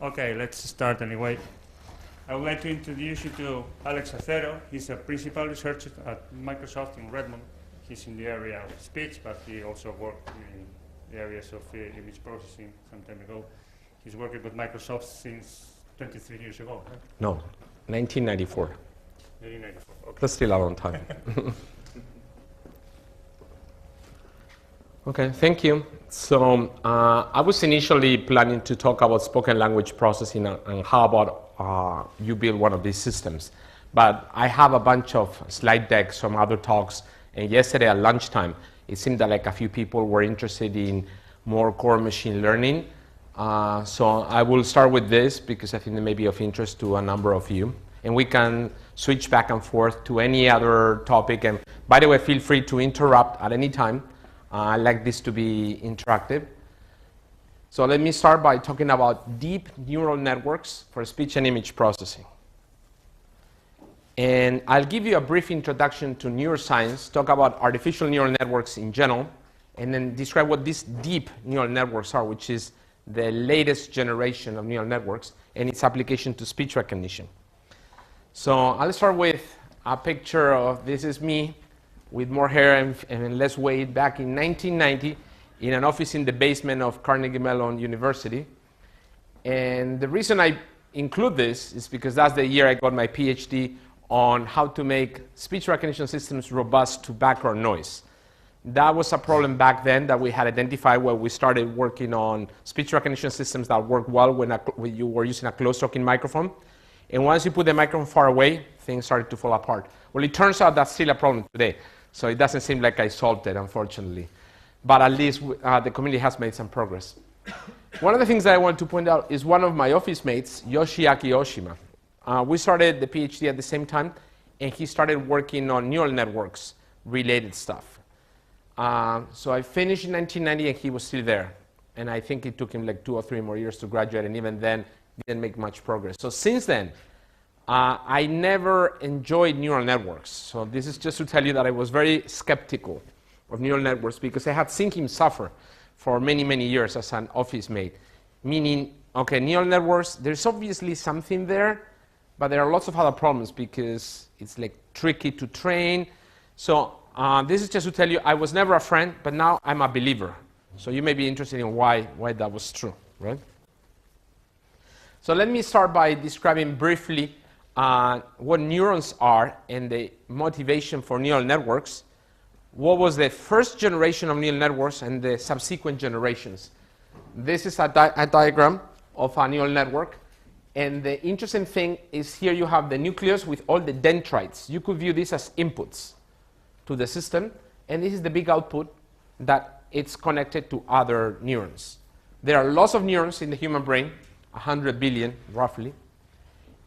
Okay, let's start anyway. I would like to introduce you to Alex Acero. He's a principal researcher at Microsoft in Redmond. He's in the area of speech, but he also worked in the areas of image processing some time ago. He's working with Microsoft since 23 years ago. Right? No, 1994. 1994, okay. That's still a long time. Okay, thank you. So I was initially planning to talk about spoken language processing and how about you build one of these systems. But I have a bunch of slide decks from other talks, and yesterday at lunchtime, it seemed that like a few people were interested in more core machine learning. So I will start with this because I think it may be of interest to a number of you. And we can switch back and forth to any other topic. And by the way, feel free to interrupt at any time. I like this to be interactive. So let me start by talking about deep neural networks for speech and image processing. And I'll give you a brief introduction to neuroscience, talk about artificial neural networks in general, and then describe what these deep neural networks are, which is the latest generation of neural networks and its application to speech recognition. So I'll start with a picture of, this is me with more hair and less weight back in 1990 in an office in the basement of Carnegie Mellon University. And the reason I include this is because that's the year I got my PhD on how to make speech recognition systems robust to background noise. That was a problem back then that we had identified when we started working on speech recognition systems that work well when you were using a close-talking microphone. And once you put the microphone far away, things started to fall apart. Well, it turns out that's still a problem today. So it doesn't seem like I solved it, unfortunately. But at least the community has made some progress. One of the things that I want to point out is one of my office mates, Yoshiaki Oshima. We started the PhD at the same time, and he started working on neural networks related stuff. So I finished in 1990, and he was still there. And I think it took him like 2 or 3 more years to graduate, and even then, didn't make much progress. So since then, I never enjoyed neural networks. So this is just to tell you that I was very skeptical of neural networks because I had seen him suffer for many, many years as an office mate. Meaning, okay, neural networks, there's obviously something there, but there are lots of other problems because it's like tricky to train. So this is just to tell you I was never a friend, but now I'm a believer. So you may be interested in why that was true, right? So let me start by describing briefly what neurons are and the motivation for neural networks. What was the first generation of neural networks and the subsequent generations? This is a diagram of a neural network. And the interesting thing is here you have the nucleus with all the dendrites. You could view this as inputs to the system. And this is the big output that it's connected to other neurons. There are lots of neurons in the human brain, 100 billion roughly.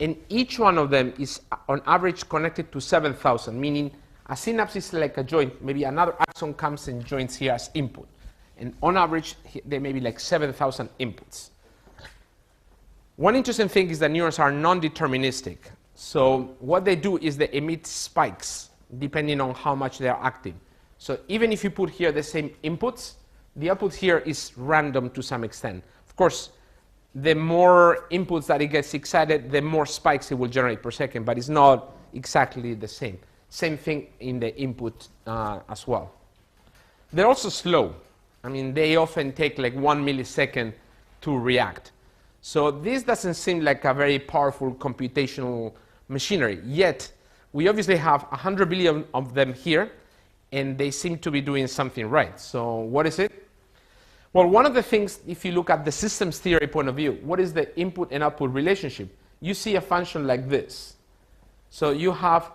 And each one of them is on average connected to 7,000, meaning a synapse is like a joint. Maybe another axon comes and joins here as input. And on average, there may be like 7,000 inputs. One interesting thing is that neurons are non-deterministic. So what they do is they emit spikes depending on how much they are active. So even if you put here the same inputs, the output here is random to some extent. Of course, the more inputs that it gets excited, the more spikes it will generate per second, but it's not exactly the same. Same thing in the input as well. They're also slow. I mean, they often take like 1 millisecond to react. So this doesn't seem like a very powerful computational machinery. Yet, we obviously have 100 billion of them here, and they seem to be doing something right. So what is it? Well, one of the things, if you look at the systems theory point of view, what is the input and output relationship? You see a function like this. So you have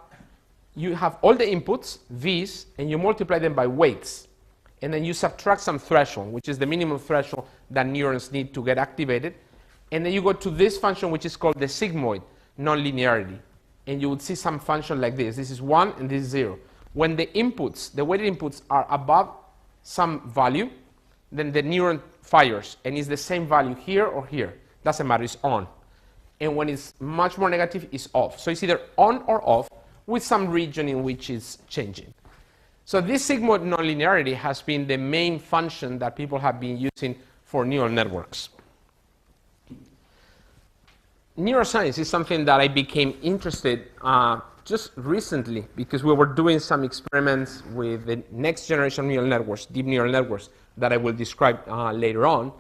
all the inputs, V's, and you multiply them by weights. And then you subtract some threshold, which is the minimum threshold that neurons need to get activated. And then you go to this function, which is called the sigmoid nonlinearity. And you would see some function like this. This is 1 and this is 0. When the inputs, the weighted inputs, are above some value, then the neuron fires, and it's the same value here or here. Doesn't matter, it's on. And when it's much more negative, it's off. So it's either on or off with some region in which it's changing. So this sigmoid nonlinearity has been the main function that people have been using for neural networks. neuroscience is something that I became interested just recently because we were doing some experiments with the next generation neural networks, deep neural networks, that I will describe later on,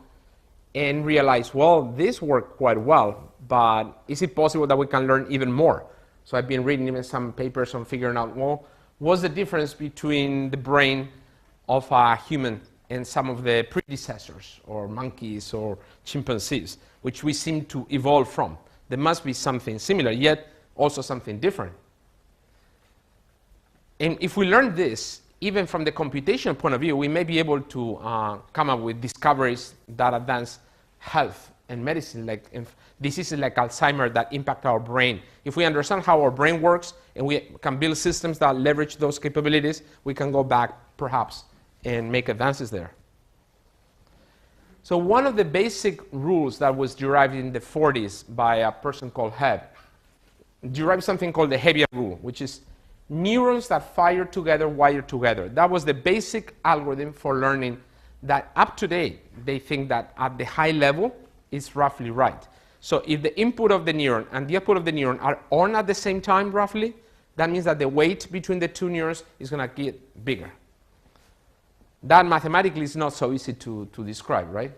and realized, well, this worked quite well, but is it possible that we can learn even more? So I've been reading even some papers on figuring out, well, what's the difference between the brain of a human and some of the predecessors, or monkeys or chimpanzees, which we seem to evolve from. There must be something similar, yet also something different. And if we learn this, even from the computational point of view, we may be able to come up with discoveries that advance health and medicine, like diseases like Alzheimer's that impact our brain. If we understand how our brain works and we can build systems that leverage those capabilities, we can go back, perhaps, and make advances there. So one of the basic rules that was derived in the 40s by a person called Hebb derived something called the Hebbian rule, which is neurons that fire together wire together. That was the basic algorithm for learning that up to date, they think that at the high level is roughly right. So if the input of the neuron and the output of the neuron are on at the same time roughly, that means that the weight between the two neurons is going to get bigger. That mathematically is not so easy to describe, right?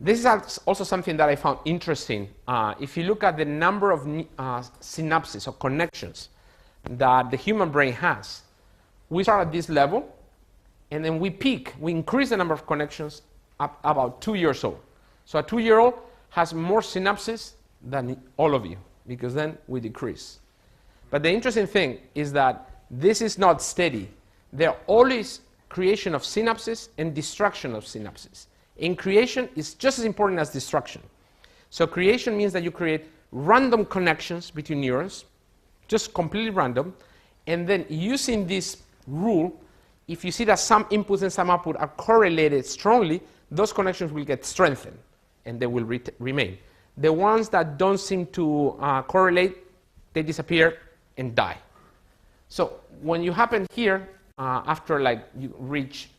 This is also something that I found interesting. If you look at the number of synapses or connections that the human brain has, we start at this level, and then we peak, we increase the number of connections up about 2 years old. So a 2-year-old has more synapses than all of you, because then we decrease. But the interesting thing is that this is not steady. There are always creation of synapses and destruction of synapses. In creation, it's just as important as destruction. So creation means that you create random connections between neurons, just completely random, and then using this rule, if you see that some inputs and some output are correlated strongly, those connections will get strengthened, and they will remain. The ones that don't seem to correlate, they disappear and die. So when you happen here, after you reach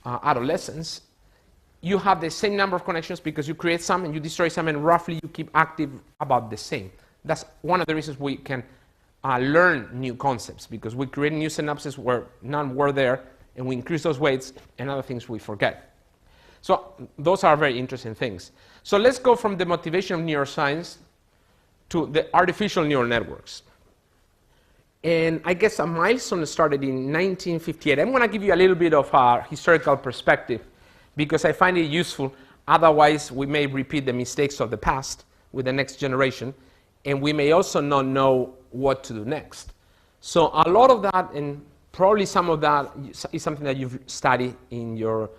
adolescence, you have the same number of connections because you create some and you destroy some, and roughly you keep active about the same. That's one of the reasons we can learn new concepts, because we create new synapses where none were there, and we increase those weights, and other things we forget. So those are very interesting things. So let's go from the motivation of neuroscience to the artificial neural networks. And I guess a milestone started in 1958. I'm going to give you a little bit of a historical perspective because I find it useful. Otherwise, we may repeat the mistakes of the past with the next generation, and we may also not know what to do next. So a lot of that, and probably some of that, is something that you've studied in your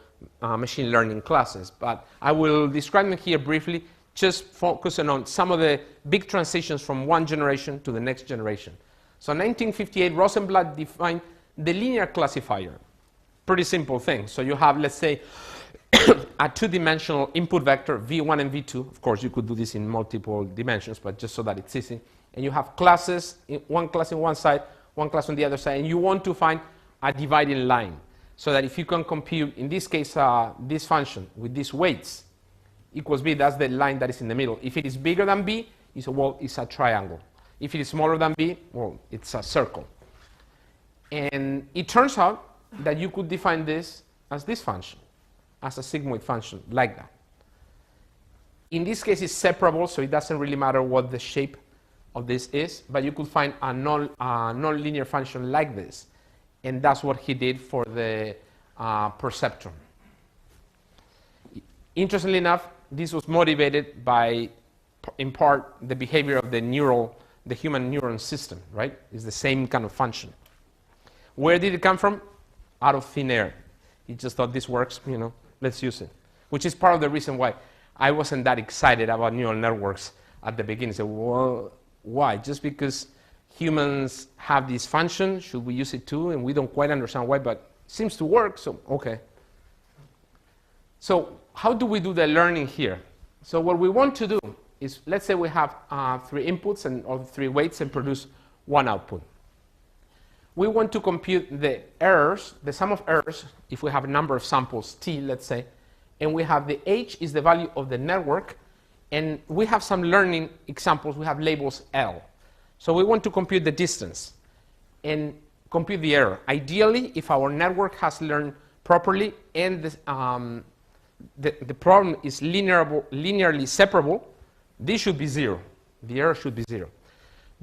machine learning classes. But I will describe them here briefly, just focusing on some of the big transitions from one generation to the next generation. So in 1958, Rosenblatt defined the linear classifier. Pretty simple thing. So you have, let's say, a two-dimensional input vector, V1 and V2. Of course, you could do this in multiple dimensions, but just so that it's easy. And you have classes, one class on one side, one class on the other side, and you want to find a dividing line. So that if you can compute, in this case, this function with these weights equals B, that's the line that is in the middle. If it is bigger than B, you say, well, it's a triangle. If it is smaller than B, well, it's a circle. And it turns out that you could define this as this function, as a sigmoid function, like that. In this case, it's separable, so it doesn't really matter what the shape of this is, but you could find a non-linear function like this. And that's what he did for the perceptron. Interestingly enough, this was motivated by, in part, the behavior of the human neuron system, right? It's the same kind of function. Where did it come from? Out of thin air. He just thought this works, let's use it. Which is part of the reason why I wasn't that excited about neural networks at the beginning. So, well, why? Just because humans have this function, should we use it too? And we don't quite understand why, but it seems to work, so okay. So how do we do the learning here? So what we want to do is, let's say we have 3 inputs or 3 weights and produce 1 output. We want to compute the errors, the sum of errors, if we have a number of samples, t, let's say, and we have the h is the value of the network, And we have some learning examples. We have labels L. So we want to compute the distance and compute the error. Ideally, if our network has learned properly and the problem is linearly separable, this should be 0. The error should be 0.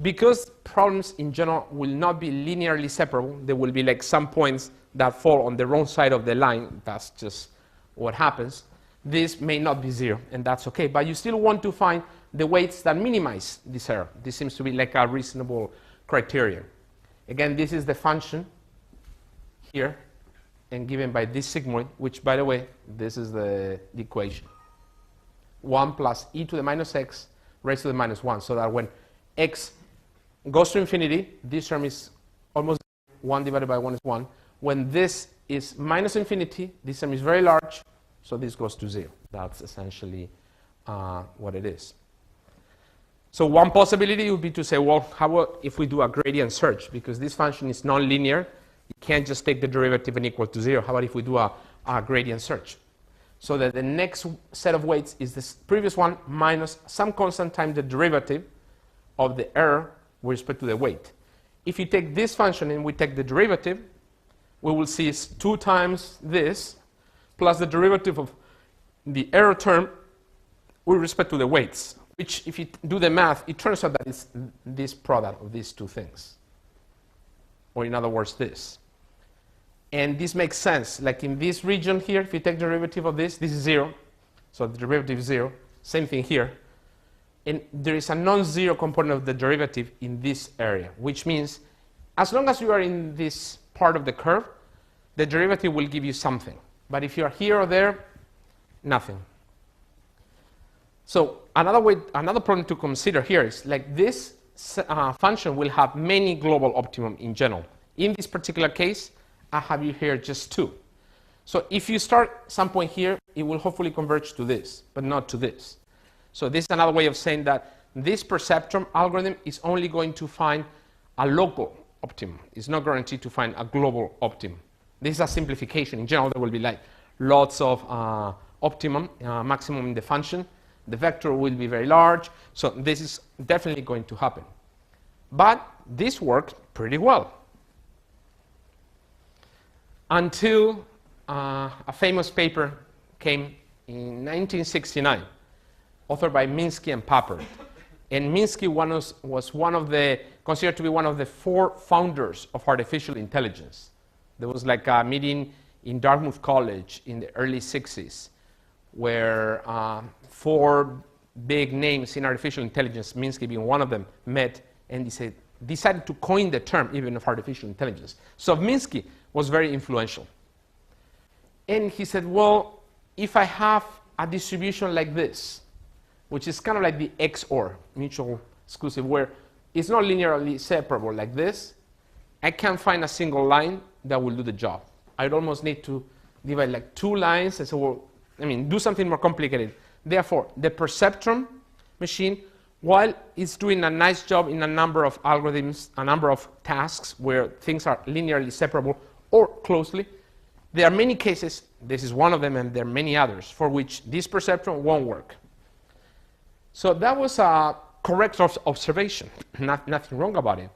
Because problems in general will not be linearly separable, there will be like some points that fall on the wrong side of the line. That's just what happens. This may not be 0, and that's okay. But you still want to find the weights that minimize this error. This seems to be like a reasonable criterion. Again, this is the function here, and given by this sigmoid, which, by the way, this is the equation. 1 plus e to the minus x raised to the minus 1, so that when x goes to infinity, this term is almost 1 divided by 1 is 1. When this is minus infinity, this term is very large, so this goes to 0. That's essentially what it is. So one possibility would be to say, well, how about if we do a gradient search? Because this function is nonlinear. You can't just take the derivative and equal to 0. How about if we do a gradient search? So that the next set of weights is this previous one minus some constant times the derivative of the error with respect to the weight. If you take this function and we take the derivative, we will see it's 2 times this plus the derivative of the error term with respect to the weights, which if you do the math, it turns out that it's this product of these two things. Or in other words, this. And this makes sense. Like in this region here, if you take the derivative of this is 0. So the derivative is 0. Same thing here. And there is a non-zero component of the derivative in this area, which means as long as you are in this part of the curve, the derivative will give you something. But if you are here or there, nothing. So another problem to consider here is like this function will have many global optimum in general. In this particular case, I have you here just 2. So if you start some point here, it will hopefully converge to this, but not to this. So this is another way of saying that this perceptron algorithm is only going to find a local optimum. It's not guaranteed to find a global optimum. This is a simplification. In general, there will be like lots of optimum, maximum in the function. The vector will be very large. So this is definitely going to happen. But this worked pretty well. Until a famous paper came in 1969, authored by Minsky and Papert. And Minsky was considered to be one of the 4 founders of artificial intelligence. There was like a meeting in Dartmouth College in the early 60s where 4 big names in artificial intelligence, Minsky being one of them, met and decided to coin the term even of artificial intelligence. So Minsky was very influential. And he said, well, if I have a distribution like this, which is kind of like the XOR, mutual exclusive, where it's not linearly separable like this, I can't find a single line that will do the job. I'd almost need to divide like 2 lines and say, well, do something more complicated. Therefore, the perceptron machine, while it's doing a nice job in a number of algorithms, a number of tasks where things are linearly separable or closely, there are many cases, this is one of them, and there are many others, for which this perceptron won't work. So that was a correct observation, nothing wrong about it.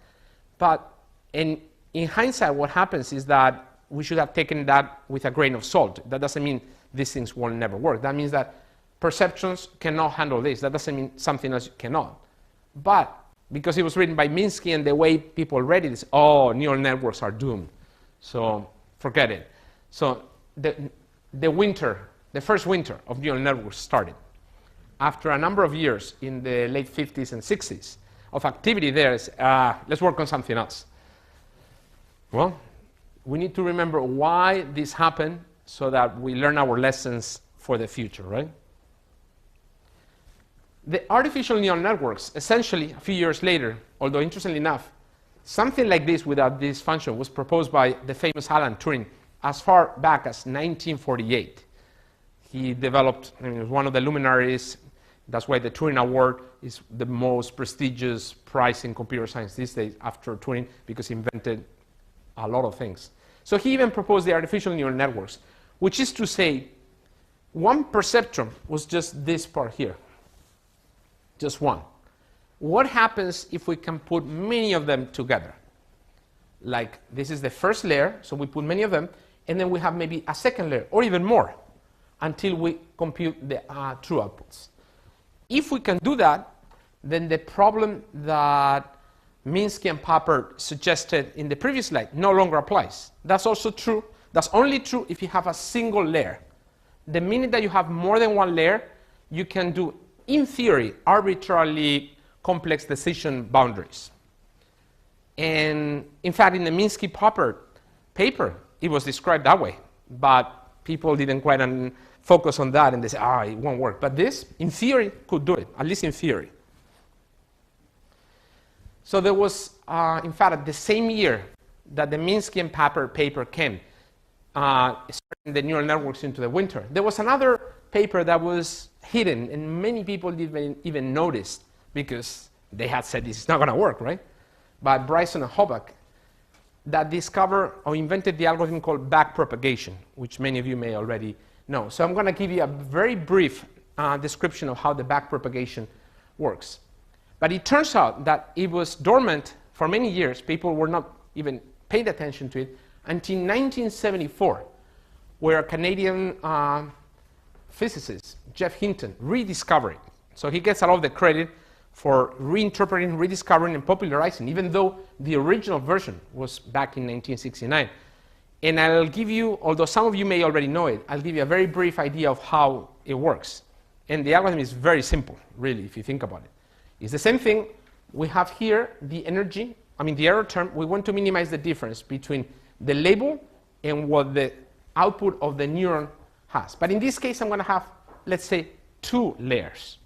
But in hindsight, what happens is that we should have taken that with a grain of salt. That doesn't mean these things will never work. That means that perceptrons cannot handle this. That doesn't mean something else cannot. But because it was written by Minsky and the way people read it is, oh, neural networks are doomed. So forget it. So the first winter of neural networks started. After a number of years in the late 50s and 60s of activity there, let's work on something else. Well, we need to remember why this happened so that we learn our lessons for the future, right? The artificial neural networks, essentially, a few years later, although interestingly enough, something like this without this function was proposed by the famous Alan Turing as far back as 1948. He developed, was one of the luminaries. That's why the Turing Award is the most prestigious prize in computer science these days after Turing, because he invented a lot of things. So he even proposed the artificial neural networks, which is to say, one perceptron was just this part here. just one. What happens if we can put many of them together? Like this is the first layer, so we put many of them, and then we have maybe a second layer, or even more, until we compute the true outputs. If we can do that, then the problem that Minsky and Papert suggested in the previous slide no longer applies. That's also true. That's only true if you have a single layer. The minute that you have more than one layer, you can do, in theory, arbitrarily complex decision boundaries. And in fact, in the Minsky-Papert paper, it was described that way. But people didn't quite focus on that, and they said, it won't work. But this, in theory, could do it, at least in theory. So there was, in fact, the same year that the Minsky and Papert paper came, starting the neural networks into the winter, there was another paper that was hidden, and many people didn't even notice because they had said this is not going to work, right? By Bryson and Hobach, that discovered or invented the algorithm called backpropagation, which many of you may already know. So I'm going to give you a very brief description of how the backpropagation works. But it turns out that it was dormant for many years. People were not even paying attention to it until 1974, where a Canadian physicist, Jeff Hinton, rediscovered it. So he gets a lot of the credit for reinterpreting, rediscovering, and popularizing, even though the original version was back in 1969. And I'll give you, although some of you may already know it, I'll give you a very brief idea of how it works. And the algorithm is very simple, really, if you think about it. It's the same thing. We have here the energy, the error term. We want to minimize the difference between the label and what the output of the neuron has. But in this case, I'm going to have, let's say, 2 layers.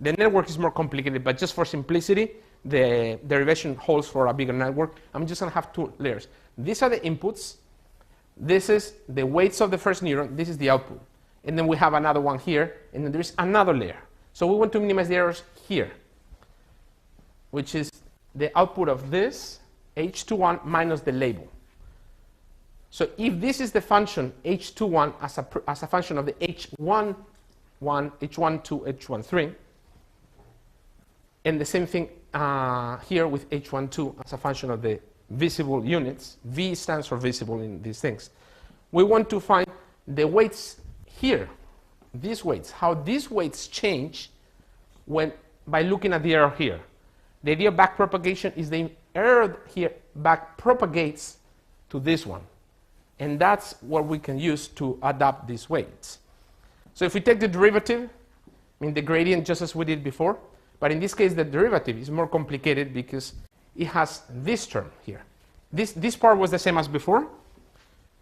The network is more complicated, but just for simplicity, the derivation holds for a bigger network. I'm just going to have 2 layers. These are the inputs. This is the weights of the first neuron. This is the output. And then we have another one here, and then there's another layer. So we want to minimize the errors here, which is the output of this, H21, minus the label. So if this is the function H21 as a function of the H11, H12, H13, and the same thing here with H12 as a function of the visible units. V stands for visible in these things. We want to find the weights here, these weights, how these weights change by looking at the error here. The idea of backpropagation is the error here backpropagates to this one. And that's what we can use to adapt these weights. So if we take the derivative, the gradient just as we did before, but in this case the derivative is more complicated because it has this term here. This part was the same as before,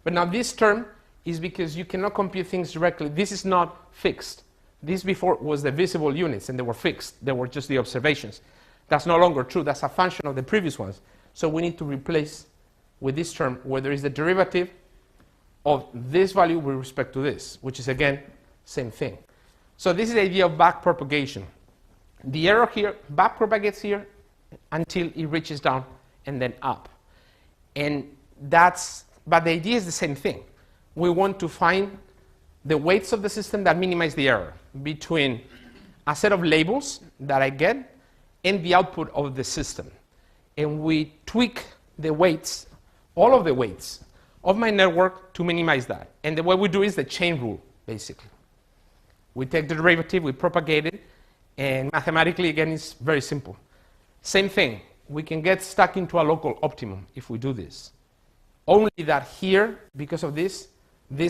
but now this term is because you cannot compute things directly. This is not fixed. This before was the visible units, and they were fixed. They were just the observations. That's no longer true. That's a function of the previous ones. So we need to replace with this term where there is the derivative of this value with respect to this, which is, again, same thing. So this is the idea of backpropagation. The error here backpropagates here until it reaches down and then up. But the idea is the same thing. We want to find the weights of the system that minimize the error between a set of labels that I get and the output of the system. And we tweak the weights, all of the weights of my network to minimize that. And the way we do is the chain rule, basically. We take the derivative, we propagate it, and mathematically, again, it's very simple. Same thing. We can get stuck into a local optimum if we do this. Only that here, because of this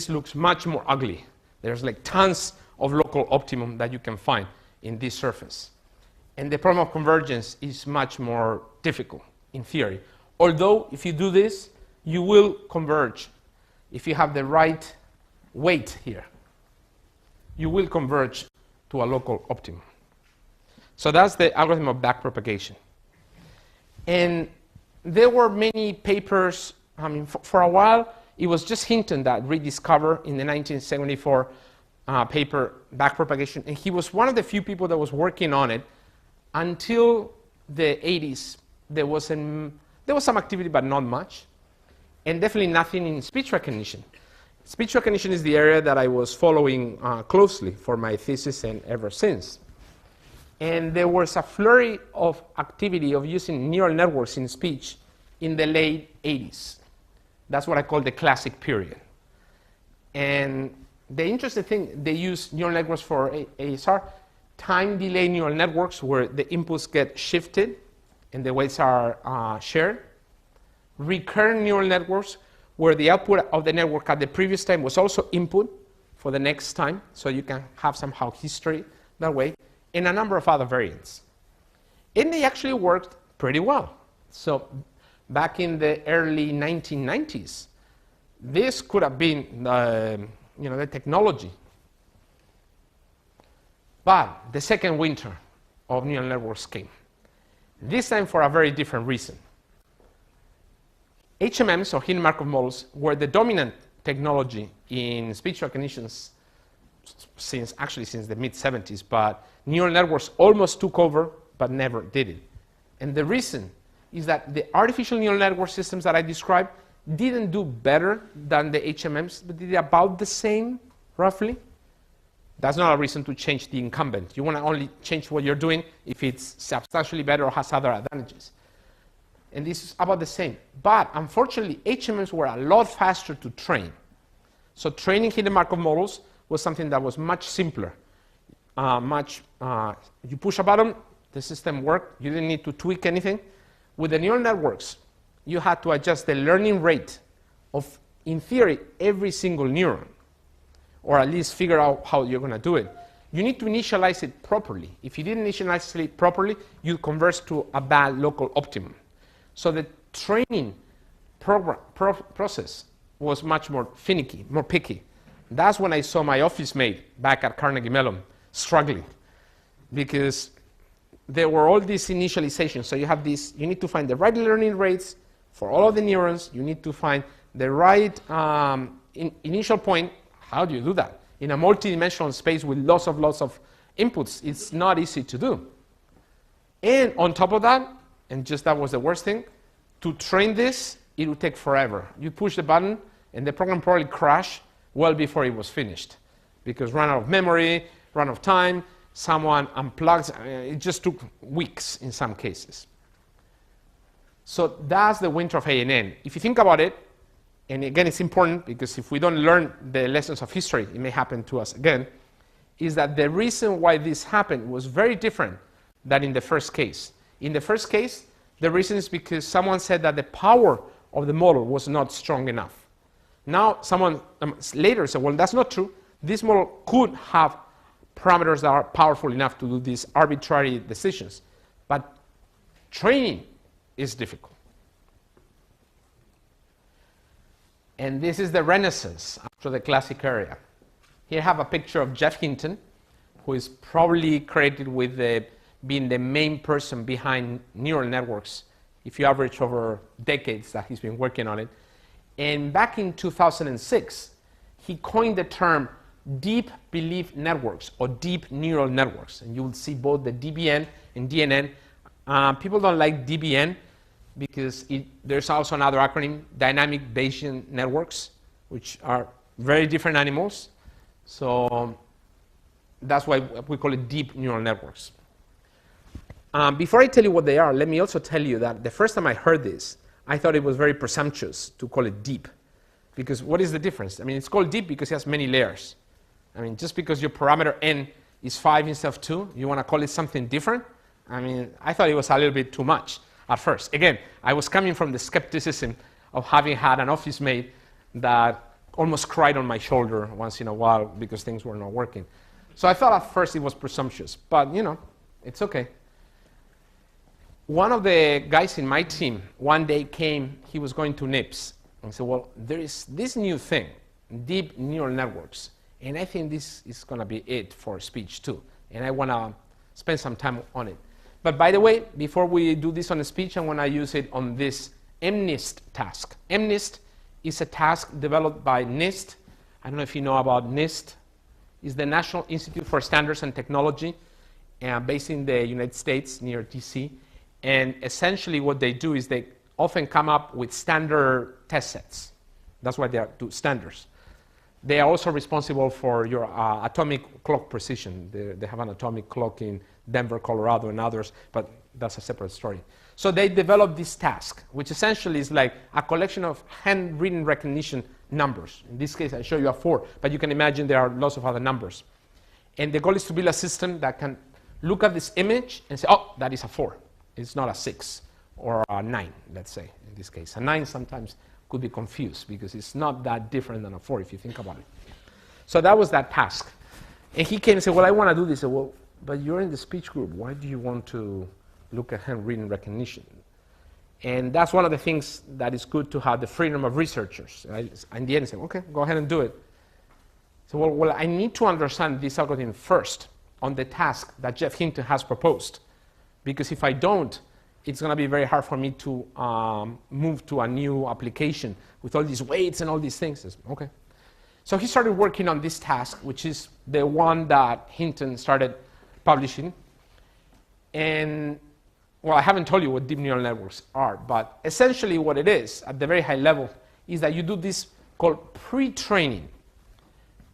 looks much more ugly. There's like tons of local optimum that you can find in this surface. And the problem of convergence is much more difficult in theory. Although, if you do this, you will converge. If you have the right weight here, you will converge to a local optimum. So that's the algorithm of backpropagation. And there were many papers. For a while, it was just Hinton that rediscovered in the 1974 paper backpropagation. And he was one of the few people that was working on it until the 80s. There was some activity, but not much. And definitely nothing in speech recognition. Speech recognition is the area that I was following closely for my thesis and ever since. And there was a flurry of activity of using neural networks in speech in the late 80s. That's what I call the classic period. And the interesting thing, they use neural networks for AESR, time delay neural networks where the inputs get shifted and the weights are shared. Recurrent neural networks where the output of the network at the previous time was also input for the next time, so you can have somehow history that way, and a number of other variants. And they actually worked pretty well. So back in the early 1990s, this could have been the technology. But the second winter of neural networks came. This time for a very different reason. HMMs, or hidden Markov models, were the dominant technology in speech recognition since the mid-70s, but neural networks almost took over, but never did it. And the reason is that the artificial neural network systems that I described didn't do better than the HMMs, but did about the same, roughly. That's not a reason to change the incumbent. You want to only change what you're doing if it's substantially better or has other advantages. And this is about the same. But unfortunately, HMMs were a lot faster to train. So training hidden Markov models was something that was much simpler. You push a button, the system worked. You didn't need to tweak anything. With the neural networks, you had to adjust the learning rate of, in theory, every single neuron, or at least figure out how you're going to do it. You need to initialize it properly. If you didn't initialize it properly, you converge to a bad local optimum. So the training process was much more finicky, more picky. That's when I saw my office mate back at Carnegie Mellon struggling, because there were all these initializations. So you have this, you need to find the right learning rates for all of the neurons. You need to find the right initial point. How do you do that? In a multi-dimensional space with lots of inputs, it's not easy to do. And on top of that, and just that was the worst thing, to train this, it would take forever. You push the button, and the program probably crashed well before it was finished, because ran out of memory, ran out of time, someone unplugs. It just took weeks in some cases. So that's the winter of ANN. If you think about it, and again, it's important because if we don't learn the lessons of history, it may happen to us again, is that the reason why this happened was very different than in the first case. In the first case, the reason is because someone said that the power of the model was not strong enough. Now, someone later said, well, that's not true. This model could have parameters that are powerful enough to do these arbitrary decisions. But training is difficult. And this is the renaissance after the classic era. Here I have a picture of Jeff Hinton, who is probably credited with being the main person behind neural networks, if you average over decades that he's been working on it. And back in 2006, he coined the term deep belief networks, or deep neural networks. And you will see both the DBN and DNN. People don't like DBN because there's also another acronym, dynamic Bayesian networks, which are very different animals. So that's why we call it deep neural networks. Before I tell you what they are, let me also tell you that the first time I heard this, I thought it was very presumptuous to call it deep. Because what is the difference? I mean, it's called deep because it has many layers. I mean, just because your parameter n is 5 instead of 2, you want to call it something different? I mean, I thought it was a little bit too much at first. Again, I was coming from the skepticism of having had an office mate that almost cried on my shoulder once in a while because things were not working. So I thought at first it was presumptuous, but you know, it's okay. One of the guys in my team one day came, he was going to NIPS, and said, well, there is this new thing, deep neural networks, and I think this is going to be it for speech too, and I want to spend some time on it. But by the way, before we do this on a speech, I want to use it on this MNIST task. MNIST is a task developed by NIST. I don't know if you know about NIST. It's the National Institute for Standards and Technology, based in the United States near DC. And essentially what they do is they often come up with standard test sets. That's why they do standards. They are also responsible for your atomic clock precision. They have an atomic clock in Denver, Colorado, and others, but that's a separate story. So they developed this task, which essentially is like a collection of handwritten recognition numbers. In this case, I show you a 4, but you can imagine there are lots of other numbers. And the goal is to build a system that can look at this image and say, oh, that is a 4. It's not a 6 or a 9, let's say, in this case. A 9 sometimes could be confused because it's not that different than a 4 if you think about it. So that was that task. And he came and said, well, I want to do this. I said, well, but you're in the speech group. Why do you want to look at handwritten recognition? And that's one of the things that is good to have the freedom of researchers. In the end, I said, okay, go ahead and do it. So, well, I need to understand this algorithm first on the task that Jeff Hinton has proposed. Because if I don't, it's going to be very hard for me to move to a new application with all these weights and all these things. Said, okay. So he started working on this task, which is the one that Hinton started publishing. And, well, I haven't told you what deep neural networks are, but essentially what it is, at the very high level, is that you do this called pre-training.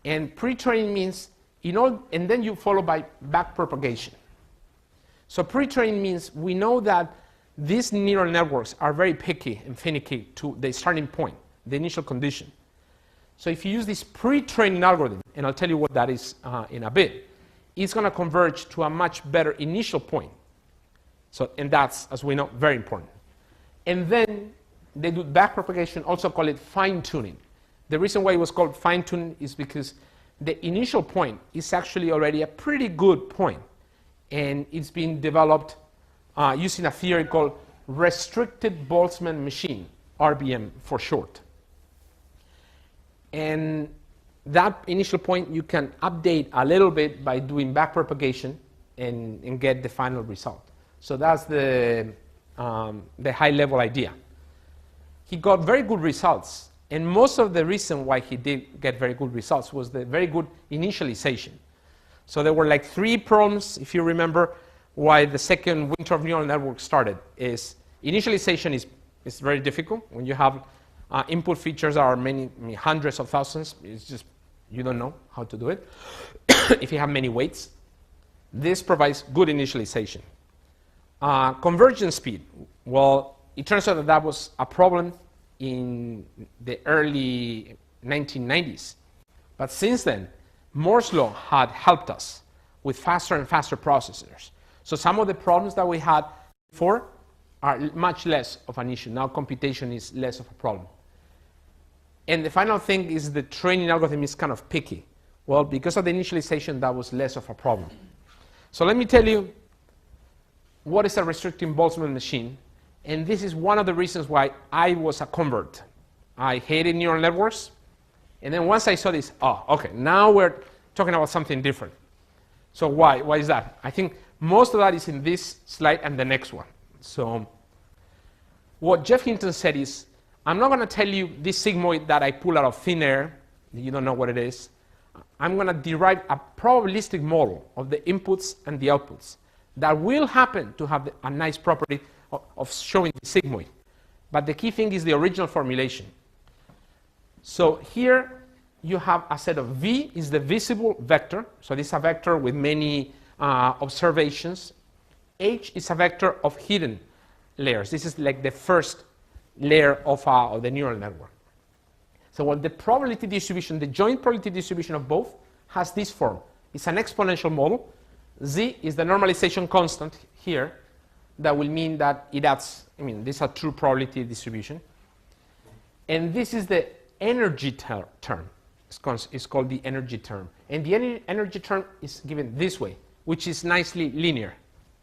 And pre-training means, and then you follow by backpropagation. So pre-training means we know that these neural networks are very picky and finicky to the starting point, the initial condition. So if you use this pre-training algorithm, and I'll tell you what that is in a bit, it's going to converge to a much better initial point. So, and that's, as we know, very important. And then they do backpropagation, also call it fine-tuning. The reason why it was called fine-tuning is because the initial point is actually already a pretty good point. And it's been developed using a theory called restricted Boltzmann machine, RBM for short. And that initial point you can update a little bit by doing backpropagation and get the final result. So that's the high-level idea. He got very good results, and most of the reason why he did get very good results was the very good initialization. So there were like 3 problems, if you remember, why the second winter of neural networks started. Is initialization is very difficult when you have input features that are many hundreds of thousands. It's just you don't know how to do it. If you have many weights, this provides good initialization. Convergence speed. Well, it turns out that that was a problem in the early 1990s. But since then, Moore's law had helped us with faster and faster processors. So some of the problems that we had before are much less of an issue. Now computation is less of a problem. And the final thing is the training algorithm is kind of picky. Well, because of the initialization, that was less of a problem. So let me tell you what is a restricting Boltzmann machine. And this is one of the reasons why I was a convert. I hated neural networks. And then once I saw this, oh, okay, now we're talking about something different. So why? Why is that? I think most of that is in this slide and the next one. So what Jeff Hinton said is, I'm not going to tell you this sigmoid that I pull out of thin air. You don't know what it is. I'm going to derive a probabilistic model of the inputs and the outputs that will happen to have a nice property of showing the sigmoid. But the key thing is the original formulation. So here you have a set of V is the visible vector. So this is a vector with many observations. H is a vector of hidden layers. This is like the first layer of the neural network. So what the probability distribution, the joint probability distribution of both has this form. It's an exponential model. Z is the normalization constant here. That will mean that it adds, this is a true probability distribution. And this is the energy term. It's called the energy term. And the energy term is given this way, which is nicely linear.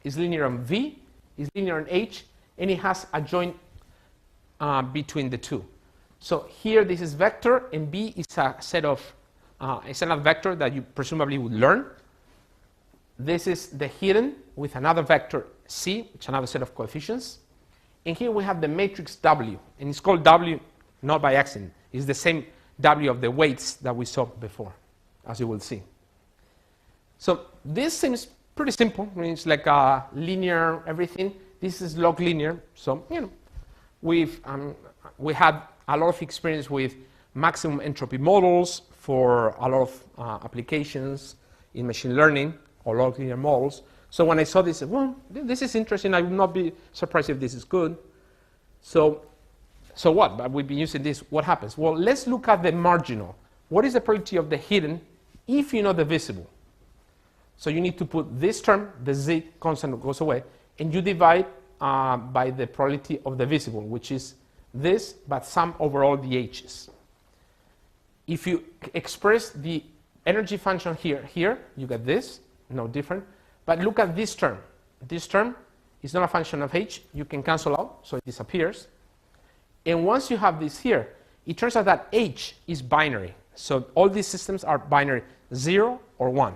It's linear on V, it's linear on H, and it has a joint between the two. So here this is vector, and B is a set of, it's another vector that you presumably would learn. This is the hidden with another vector C, which is another set of coefficients. And here we have the matrix W, and it's called W not by accident. It's the same W of the weights that we saw before, as you will see. So this seems pretty simple. It's like a linear everything. This is log linear. So, we had a lot of experience with maximum entropy models, for a lot of applications in machine learning or log linear models. So when I saw this, I said, well, this is interesting. I would not be surprised if this is good. So what? But we've been using this. What happens? Well, let's look at the marginal. What is the probability of the hidden if you know the visible? So you need to put this term, the z constant goes away, and you divide by the probability of the visible, which is this, but sum over all the h's. If you express the energy function here, you get this, no different. But look at this term. This term is not a function of h. You can cancel out, so it disappears. And once you have this here, it turns out that h is binary. So all these systems are binary, 0 or 1.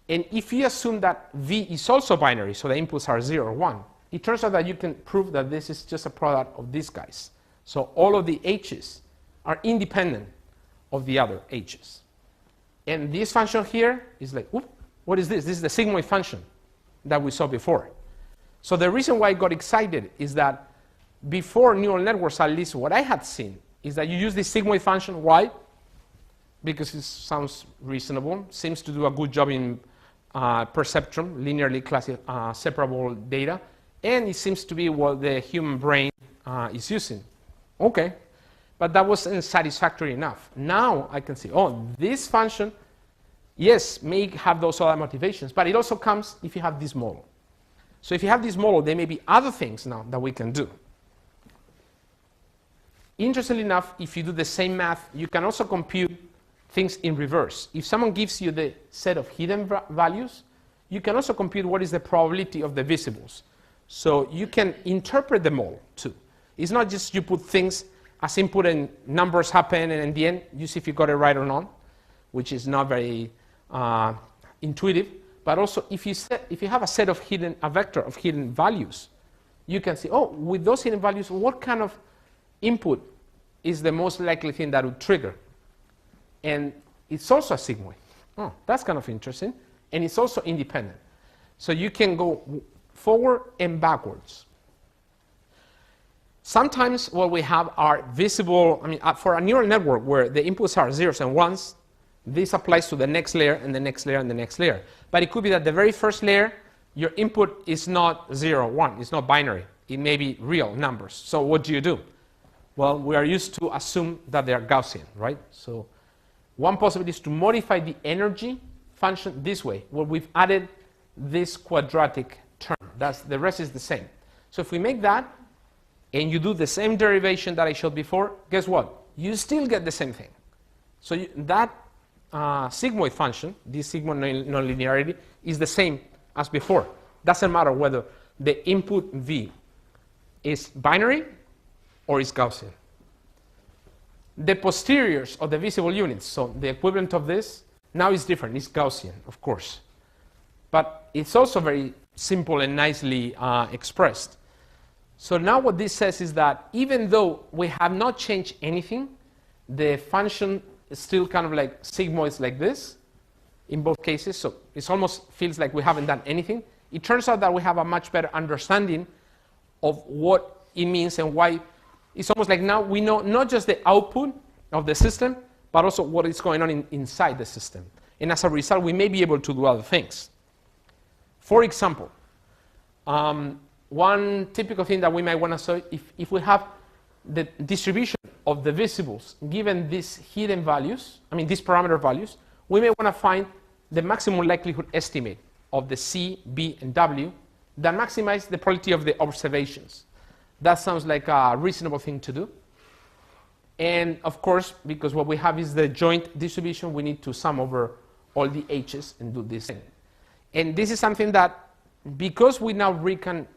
And if you assume that v is also binary, so the inputs are 0 or 1, it turns out that you can prove that this is just a product of these guys. So all of the h's are independent of the other h's. And this function here is like, whoop, what is this? This is the sigmoid function that we saw before. So the reason why I got excited is that before neural networks, at least what I had seen, is that you use this sigmoid function. Why? Because it sounds reasonable, seems to do a good job in perceptron, linearly separable data, and it seems to be what the human brain is using. Okay, but that wasn't satisfactory enough. Now I can see, oh, this function, yes, may have those other motivations, but it also comes if you have this model. So if you have this model, there may be other things now that we can do. Interestingly enough, if you do the same math, you can also compute things in reverse. If someone gives you the set of hidden values, you can also compute what is the probability of the visibles. So you can interpret the model too. It's not just you put things as input and numbers happen, and in the end, you see if you got it right or not, which is not very intuitive. But also, if you have a vector of hidden values, you can see, oh, with those hidden values, what kind of input is the most likely thing that would trigger? And it's also a sigmoid. Oh, that's kind of interesting. And it's also independent. So you can go forward and backwards. Sometimes what we have are visible, for a neural network where the inputs are zeros and ones, this applies to the next layer and the next layer and the next layer. But it could be that the very first layer, your input is not 0, 1. It's not binary. It may be real numbers. So what do? Well, we are used to assume that they are Gaussian, right? So one possibility is to modify the energy function this way, where we've added this quadratic term. The rest is the same. So if we make that, and you do the same derivation that I showed before, guess what? You still get the same thing. So that sigmoid function, this sigmoid nonlinearity, is the same as before. Doesn't matter whether the input v is binary or is Gaussian. The posteriors of the visible units, so the equivalent of this, now is different. It's Gaussian, of course. But it's also very simple and nicely expressed. So now what this says is that even though we have not changed anything, the function is still kind of like sigmoids like this in both cases. So it almost feels like we haven't done anything. It turns out that we have a much better understanding of what it means and why. It's almost like now we know not just the output of the system, but also what is going on inside the system. And as a result, we may be able to do other things. For example, one typical thing that we might want to say, if we have the distribution of the visibles given these hidden values, these parameter values, we may want to find the maximum likelihood estimate of the C, B, and W that maximize the probability of the observations. That sounds like a reasonable thing to do. And of course, because what we have is the joint distribution, we need to sum over all the h's and do this thing. And this is something that, because we now can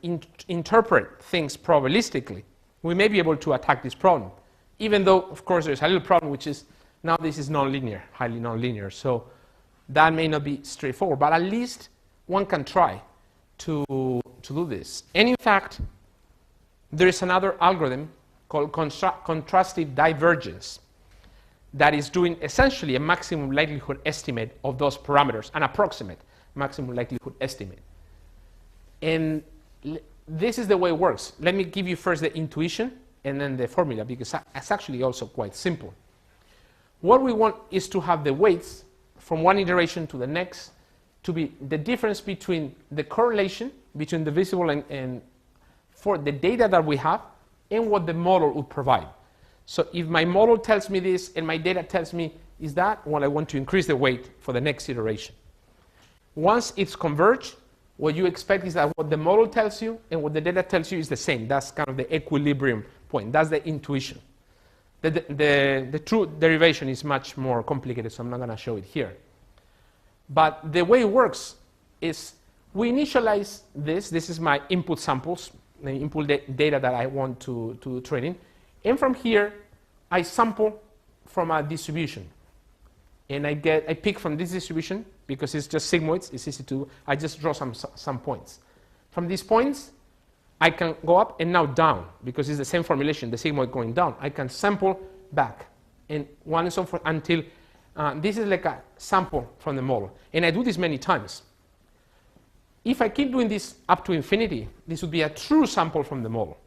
interpret things probabilistically, we may be able to attack this problem. Even though, of course, there's a little problem, which is now this is nonlinear, highly nonlinear. So that may not be straightforward, but at least one can try to do this. And in fact, there is another algorithm called contrastive divergence that is doing essentially a maximum likelihood estimate of those parameters, an approximate maximum likelihood estimate. And this is the way it works. Let me give you first the intuition and then the formula, because it's actually also quite simple. What we want is to have the weights from one iteration to the next to be the difference between the correlation between the visible and for the data that we have and what the model would provide. So if my model tells me this and my data tells me is that, well, I want to increase the weight for the next iteration. Once it's converged, what you expect is that what the model tells you and what the data tells you is the same. That's kind of the equilibrium point. That's the intuition. The true derivation is much more complicated, so I'm not going to show it here. But the way it works is we initialize this. This is my input samples, the input data that I want to train in. And from here, I sample from a distribution. And I pick from this distribution, because it's just sigmoids, it's easy to, I just draw some points. From these points, I can go up and now down, because it's the same formulation, the sigmoid going down. I can sample back, and one and so forth until this is like a sample from the model. And I do this many times. If I keep doing this up to infinity, this would be a true sample from the model.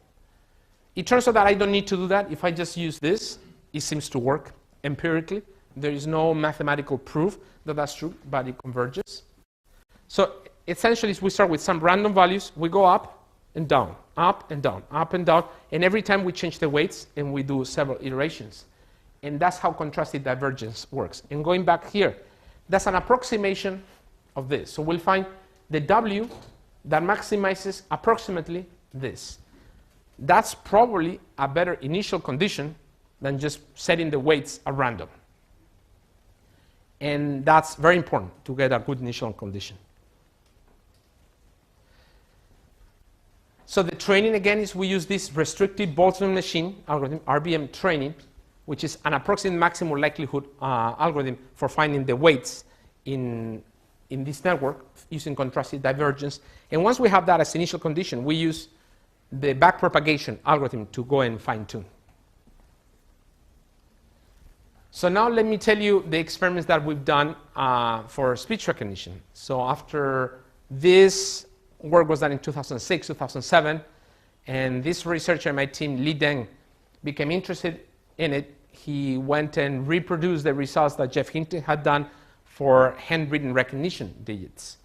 It turns out that I don't need to do that. If I just use this, it seems to work empirically. There is no mathematical proof that that's true, but it converges. So essentially, we start with some random values. We go up and down, up and down, up and down. And every time we change the weights, and we do several iterations. And that's how contrastive divergence works. And going back here, that's an approximation of this. So we'll find the W that maximizes approximately this. That's probably a better initial condition than just setting the weights at random. And that's very important to get a good initial condition. So the training, again, is we use this restricted Boltzmann machine algorithm, RBM training, which is an approximate maximum likelihood algorithm for finding the weights in this network using contrastive divergence. And once we have that as initial condition, we use the backpropagation algorithm to go and fine-tune. So now let me tell you the experiments that we've done for speech recognition. So after this work was done in 2006, 2007, and this researcher in my team, Li Deng, became interested in it. He went and reproduced the results that Jeff Hinton had done for handwritten recognition digits,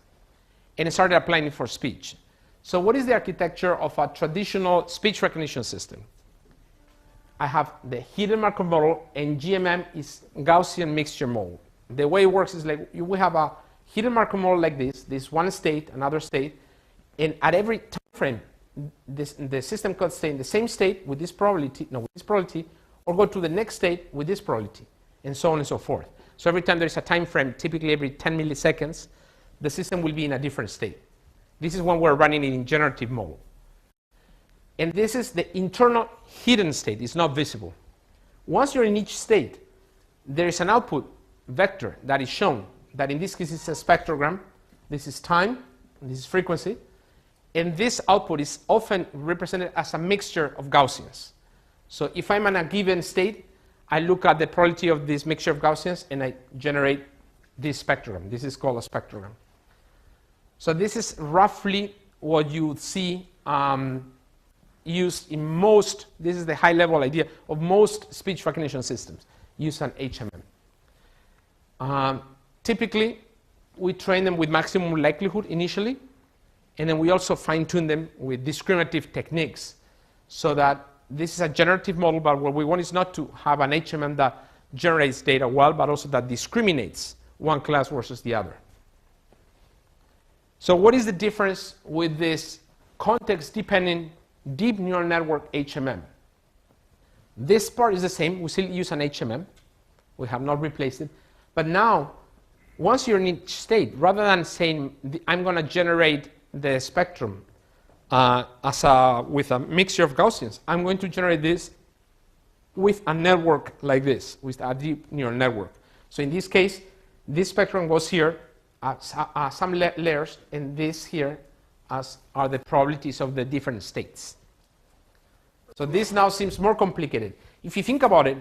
and started applying it for speech. So what is the architecture of a traditional speech recognition system? I have the hidden Markov model, and GMM is Gaussian mixture model. The way it works is like we have a hidden Markov model like this one state, another state, and at every time frame, the system could stay in the same state with this probability, or go to the next state with this probability, and so on and so forth. So every time there is a time frame, typically every 10 milliseconds, the system will be in a different state. This is when we're running it in generative mode. And this is the internal hidden state. It's not visible. Once you're in each state, there is an output vector that is shown, that in this case is a spectrogram. This is time, this is frequency. And this output is often represented as a mixture of Gaussians. So if I'm in a given state, I look at the probability of this mixture of Gaussians, and I generate this spectrogram. This is called a spectrogram. So this is roughly what you would see used in most, this is the high-level idea of most speech recognition systems, use an HMM. Typically, we train them with maximum likelihood initially, and then we also fine-tune them with discriminative techniques, so that this is a generative model, but what we want is not to have an HMM that generates data well, but also that discriminates one class versus the other. So what is the difference with this context-dependent deep neural network HMM? This part is the same. We still use an HMM. We have not replaced it. But now, once you're in each state, rather than saying, I'm going to generate the spectrum with a mixture of Gaussians, I'm going to generate this with a network like this, with a deep neural network. So in this case, this spectrum goes here, some layers, and this here are the probabilities of the different states. So this now seems more complicated. If you think about it,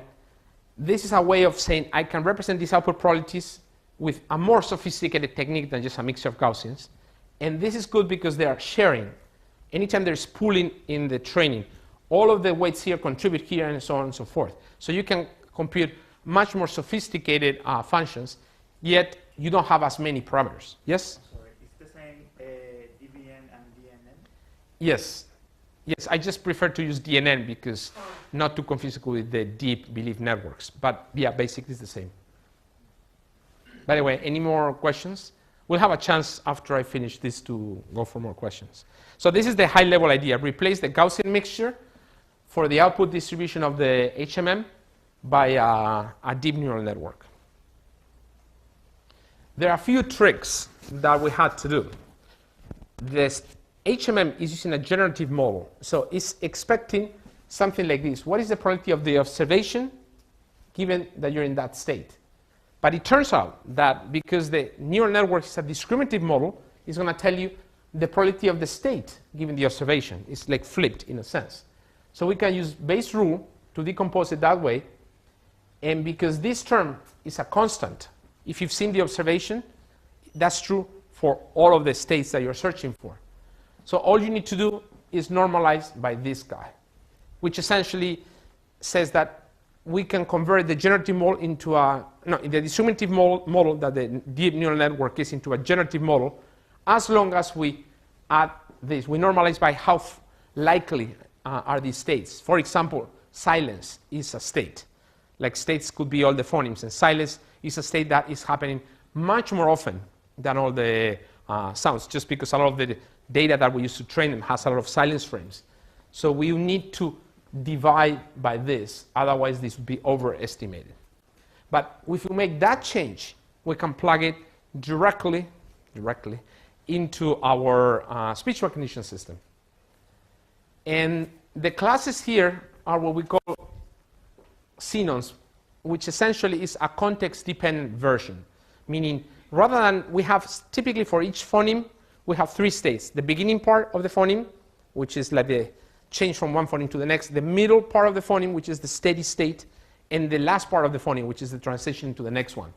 this is a way of saying I can represent these output probabilities with a more sophisticated technique than just a mixture of Gaussians. And this is good because they are sharing. Anytime there's pooling in the training, all of the weights here contribute here, and so on and so forth. So you can compute much more sophisticated functions, yet you don't have as many parameters. Yes? Sorry, it's the same DBN and DNN? Yes. Yes, I just prefer to use DNN because not to confuse it with the deep belief networks. But yeah, basically it's the same. By the way, any more questions? We'll have a chance after I finish this to go for more questions. So this is the high-level idea. Replace the Gaussian mixture for the output distribution of the HMM by a deep neural network. There are a few tricks that we had to do. This HMM is using a generative model. So it's expecting something like this. What is the probability of the observation given that you're in that state? But it turns out that because the neural network is a discriminative model, it's going to tell you the probability of the state given the observation. It's like flipped in a sense. So we can use Bayes' rule to decompose it that way. And because this term is a constant, if you've seen the observation, that's true for all of the states that you're searching for. So all you need to do is normalize by this guy, which essentially says that we can convert the generative model into the discriminative model that the deep neural network is into a generative model, as long as we add this. We normalize by how likely are these states. For example, silence is a state. Like states could be all the phonemes, and silence is a state that is happening much more often than all the sounds, just because a lot of the data that we use to train them has a lot of silence frames. So we need to divide by this, otherwise this would be overestimated. But if we make that change, we can plug it directly into our speech recognition system. And the classes here are what we call synons, which essentially is a context-dependent version, meaning rather than we have typically for each phoneme, we have three states. The beginning part of the phoneme, which is like the change from one phoneme to the next, the middle part of the phoneme, which is the steady state, and the last part of the phoneme, which is the transition to the next one.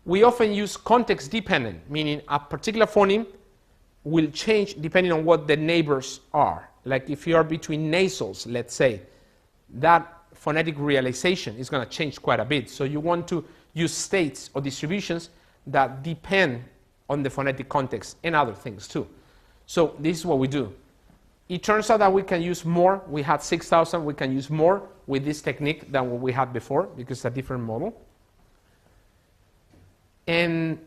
We often use context-dependent, meaning a particular phoneme will change depending on what the neighbors are. Like if you are between nasals, let's say, that phonetic realization is going to change quite a bit. So you want to use states or distributions that depend on the phonetic context and other things too. So this is what we do. It turns out that we can use more. We had 6,000. We can use more with this technique than what we had before because it's a different model. And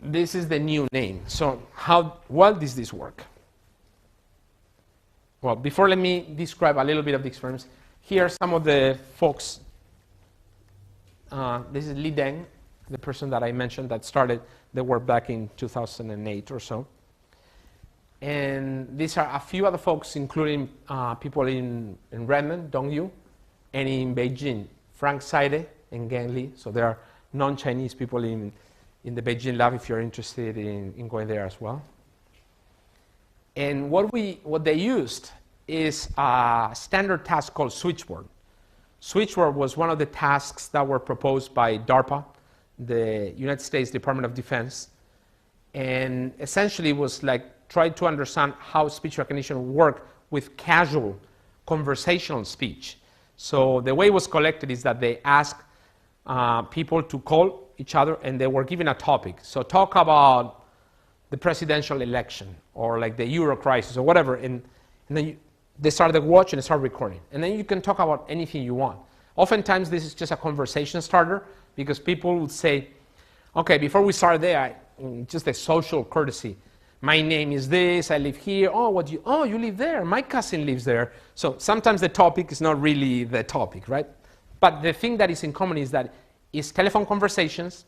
this is the new name. So how well does this work? Well, before let me describe a little bit of the experiments. Here are some of the folks. This is Li Deng, the person that I mentioned that started the work back in 2008 or so. And these are a few other folks, including people in Redmond, Dongyu, and in Beijing, Frank Seide and Gang Li. So there are non-Chinese people in the Beijing lab if you're interested in going there as well. And what they used is a standard task called switchboard. Switchboard was one of the tasks that were proposed by DARPA, the United States Department of Defense, and essentially was like try to understand how speech recognition worked with casual conversational speech. So the way it was collected is that they asked people to call each other and they were given a topic. So talk about the presidential election or like the Euro crisis or whatever, and then they started to watch and they started recording. And then you can talk about anything you want. Oftentimes this is just a conversation starter because people would say, okay, before we start there, just a social courtesy. My name is this, I live here. Oh, you live there. My cousin lives there. So sometimes the topic is not really the topic, right? But the thing that is in common is that it's telephone conversations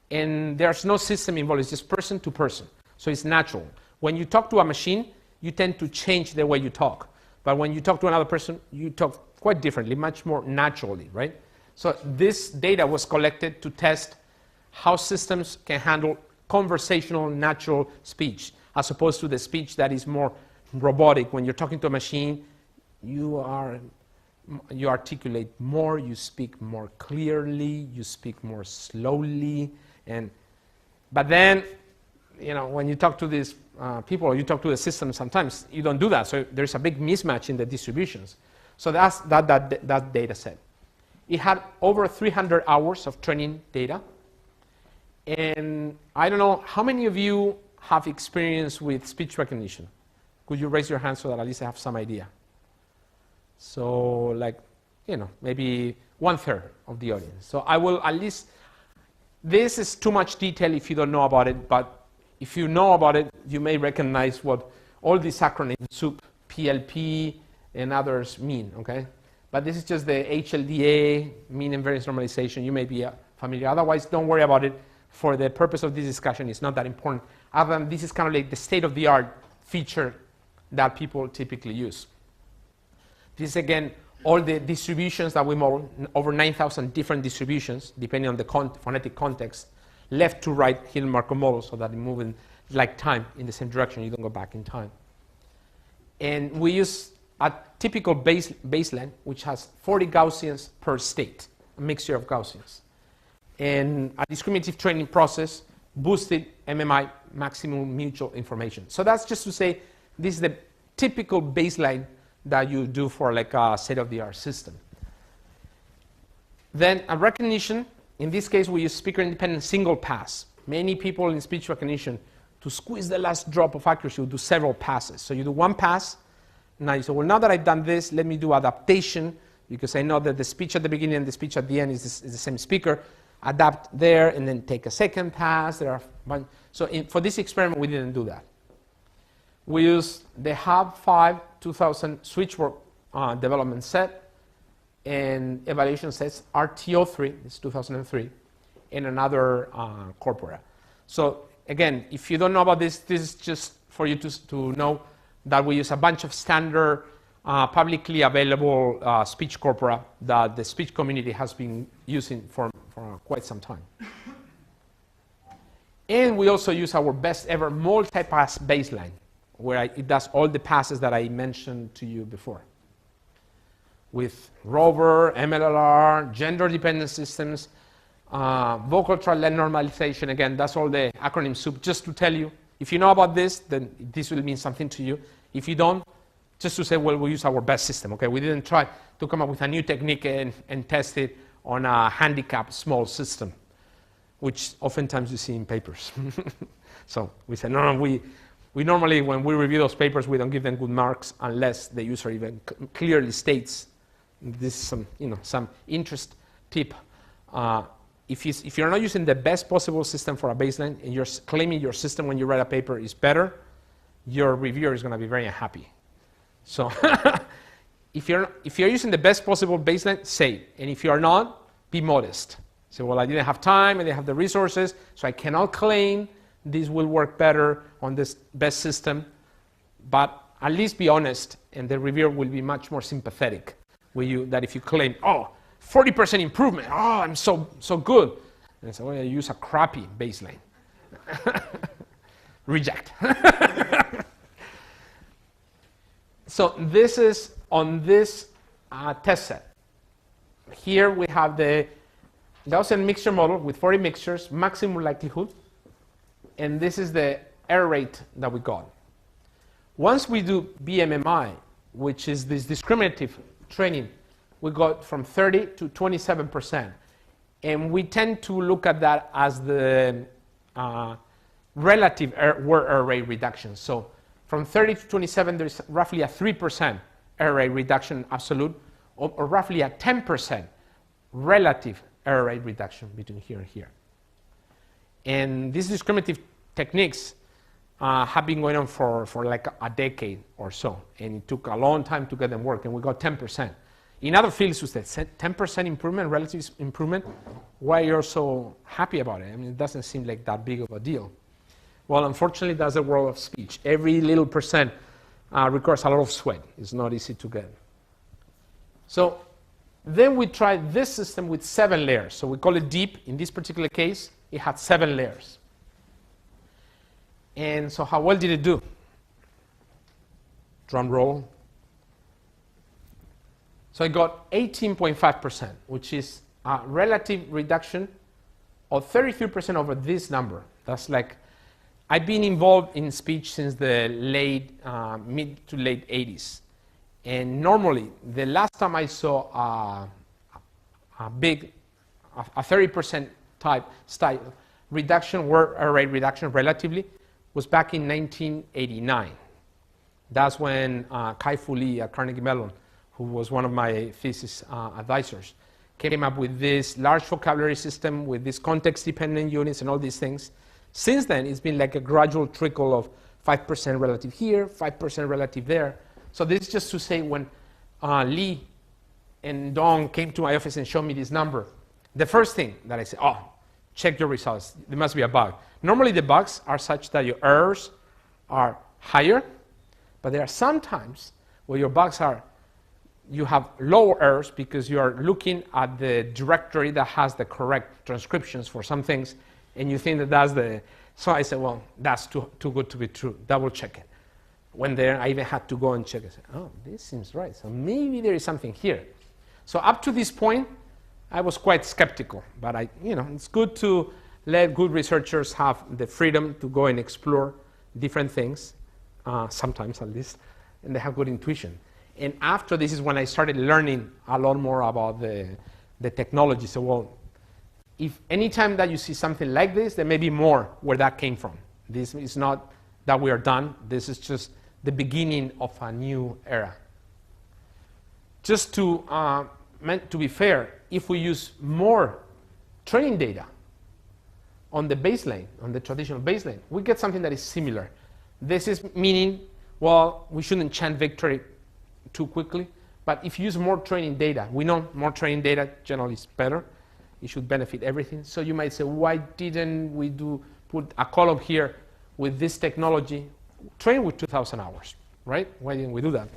and there's no system involved. It's just person to person. So it's natural. When you talk to a machine, you tend to change the way you talk. But when you talk to another person, you talk quite differently, much more naturally, right? So this data was collected to test how systems can handle conversational, natural speech, as opposed to the speech that is more robotic. When you're talking to a machine, you articulate more, you speak more clearly, you speak more slowly, but then, when you talk to these people or you talk to the system, sometimes you don't do that. So there's a big mismatch in the distributions. So that's that data set. It had over 300 hours of training data. And I don't know, how many of you have experience with speech recognition? Could you raise your hand so that at least I have some idea? So like, you know, maybe 1/3 of the audience. So I will at least, this is too much detail if you don't know about it, but if you know about it, you may recognize what all these acronyms, SOUP, PLP, and others mean, okay? But this is just the HLDA, mean and variance normalization. You may be familiar. Otherwise, don't worry about it. For the purpose of this discussion, it's not that important. Other than this is kind of like the state-of-the-art feature that people typically use. This is, again, all the distributions that we model, over 9,000 different distributions, depending on the phonetic context, left to right hidden Markov model, so that they move in like time in the same direction. You don't go back in time. And we use a typical baseline, which has 40 Gaussians per state, a mixture of Gaussians. And a discriminative training process boosted MMI, maximum mutual information. So that's just to say this is the typical baseline that you do for like a state-of-the-art system. Then a recognition, in this case we use speaker-independent single pass. Many people in speech recognition, to squeeze the last drop of accuracy, will do several passes. So you do one pass, now you say, well, now that I've done this, let me do adaptation, because I know that the speech at the beginning and the speech at the end is the same speaker. Adapt there, and then take a second pass. So for this experiment, we didn't do that. We used the Hub 5 2000 switchboard development set and evaluation sets RTO3, this is 2003, and another corpora. So again, if you don't know about this, this is just for you to know that we use a bunch of standard publicly available speech corpora that the speech community has been using for quite some time. And we also use our best ever multi-pass baseline, where it does all the passes that I mentioned to you before. With Rover, MLLR, gender-dependent systems, vocal trial-led normalization. Again, that's all the acronym SOUP. Just to tell you, if you know about this, then this will mean something to you. If you don't, just to say, well, we use our best system, okay? We didn't try to come up with a new technique and test it on a handicapped small system, which oftentimes you see in papers. So we said, no, we normally, when we review those papers, we don't give them good marks unless the user even clearly states this is some interest tip. If you're not using the best possible system for a baseline and you're claiming your system when you write a paper is better, your reviewer is going to be very unhappy. So if you're using the best possible baseline, say it. And if you're not, be modest. Say, well, I didn't have time, I didn't have the resources, so I cannot claim this will work better on this best system. But at least be honest, and the reviewer will be much more sympathetic with you than if you claim, oh, 40% improvement, oh, I'm so good. And I say, well, I use a crappy baseline. Reject. So this is on this test set. Here we have the Gaussian mixture model with 40 mixtures, maximum likelihood. And this is the error rate that we got. Once we do BMMI, which is this discriminative training, we got from 30 to 27%. And we tend to look at that as the relative error rate reduction. So from 30 to 27, there's roughly a 3% error rate reduction absolute, or roughly a 10% relative error rate reduction between here and here. And these discriminative techniques have been going on for like a decade or so, and it took a long time to get them working. We got 10%. In other fields, we said 10% improvement, relative improvement. Why you're so happy about it? I mean, it doesn't seem like that big of a deal. Well, unfortunately, that's the world of speech. Every little percent requires a lot of sweat. It's not easy to get. So then we tried this system with 7 layers. So we call it deep. In this particular case, it had 7 layers. And so how well did it do? Drum roll. So it got 18.5%, which is a relative reduction of 33% over this number. That's like, I've been involved in speech since the mid to late 80s. And normally, the last time I saw a 30% type style reduction, word array reduction relatively, was back in 1989. That's when Kai-Fu Lee at Carnegie Mellon, who was one of my thesis advisors, came up with this large vocabulary system with these context-dependent units and all these things. Since then, it's been like a gradual trickle of 5% relative here, 5% relative there. So this is just to say when Lee and Dong came to my office and showed me this number, the first thing that I said, oh, check your results. There must be a bug. Normally the bugs are such that your errors are higher, but there are some times where your bugs are, you have lower errors because you are looking at the directory that has the correct transcriptions for some things, and you think that that's the, so I said, well, that's too good to be true. Double check it. When there, I even had to go and check it. I said, oh, this seems right. So maybe there is something here. So up to this point, I was quite skeptical, but it's good to let good researchers have the freedom to go and explore different things, sometimes at least, and they have good intuition. And after this is when I started learning a lot more about the technology. So, well, if any time that you see something like this, there may be more where that came from. This is not that we are done. This is just the beginning of a new era. Just to be fair, if we use more training data on the baseline, on the traditional baseline, we get something that is similar. This is meaning, well, we shouldn't chant victory too quickly, but if you use more training data, we know more training data generally is better. It should benefit everything. So you might say, why didn't we put a column here with this technology, train with 2,000 hours, right? Why didn't we do that?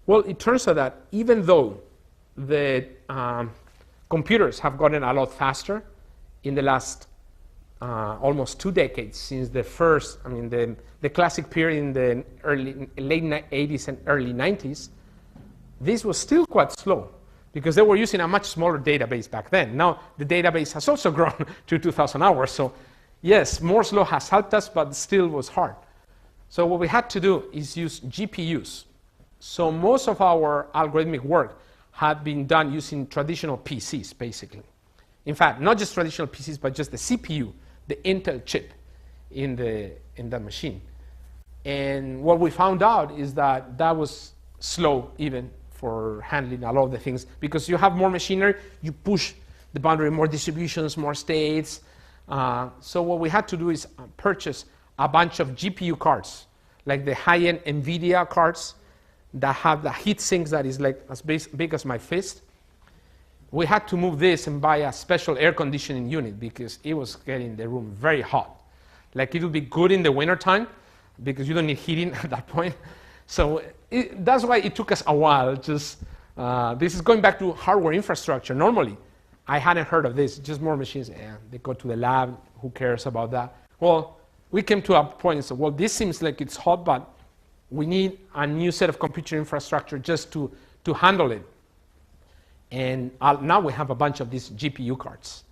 Well, it turns out that even though the computers have gotten a lot faster in the last almost 2 decades since the first, the classic period in the late 80s and early 90s, this was still quite slow because they were using a much smaller database back then. Now the database has also grown to 2,000 hours. So yes, Moore's law has helped us, but still was hard. So what we had to do is use GPUs. So most of our algorithmic work had been done using traditional PCs, basically. In fact, not just traditional PCs, but just the CPU, the Intel chip in the machine. And what we found out is that that was slow even for handling a lot of the things, because you have more machinery, you push the boundary, more distributions, more states. So what we had to do is purchase a bunch of GPU cards, like the high-end NVIDIA cards that have the heat sinks that is like as big as my fist. We had to move this and buy a special air conditioning unit because it was getting the room very hot. Like it would be good in the wintertime because you don't need heating at that point. So that's why it took us a while. Just this is going back to hardware infrastructure. Normally, I hadn't heard of this. Just more machines. Yeah, they go to the lab. Who cares about that? Well, we came to a point and said, well, this seems like it's hot, but we need a new set of computer infrastructure just to handle it. And now we have a bunch of these GPU cards.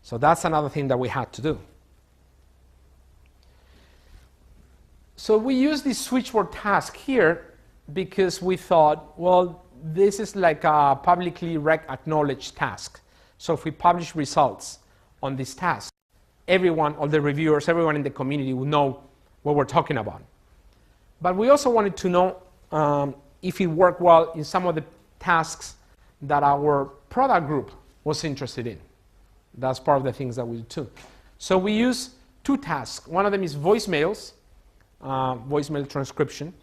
So that's another thing that we had to do. So we use this switchboard task here because we thought, well, this is like a publicly acknowledged task. So if we publish results on this task, everyone, all the reviewers, everyone in the community will know what we're talking about. But we also wanted to know if it worked well in some of the tasks that our product group was interested in. That's part of the things that we do too. So we use 2 tasks. One of them is voicemails, voicemail transcription,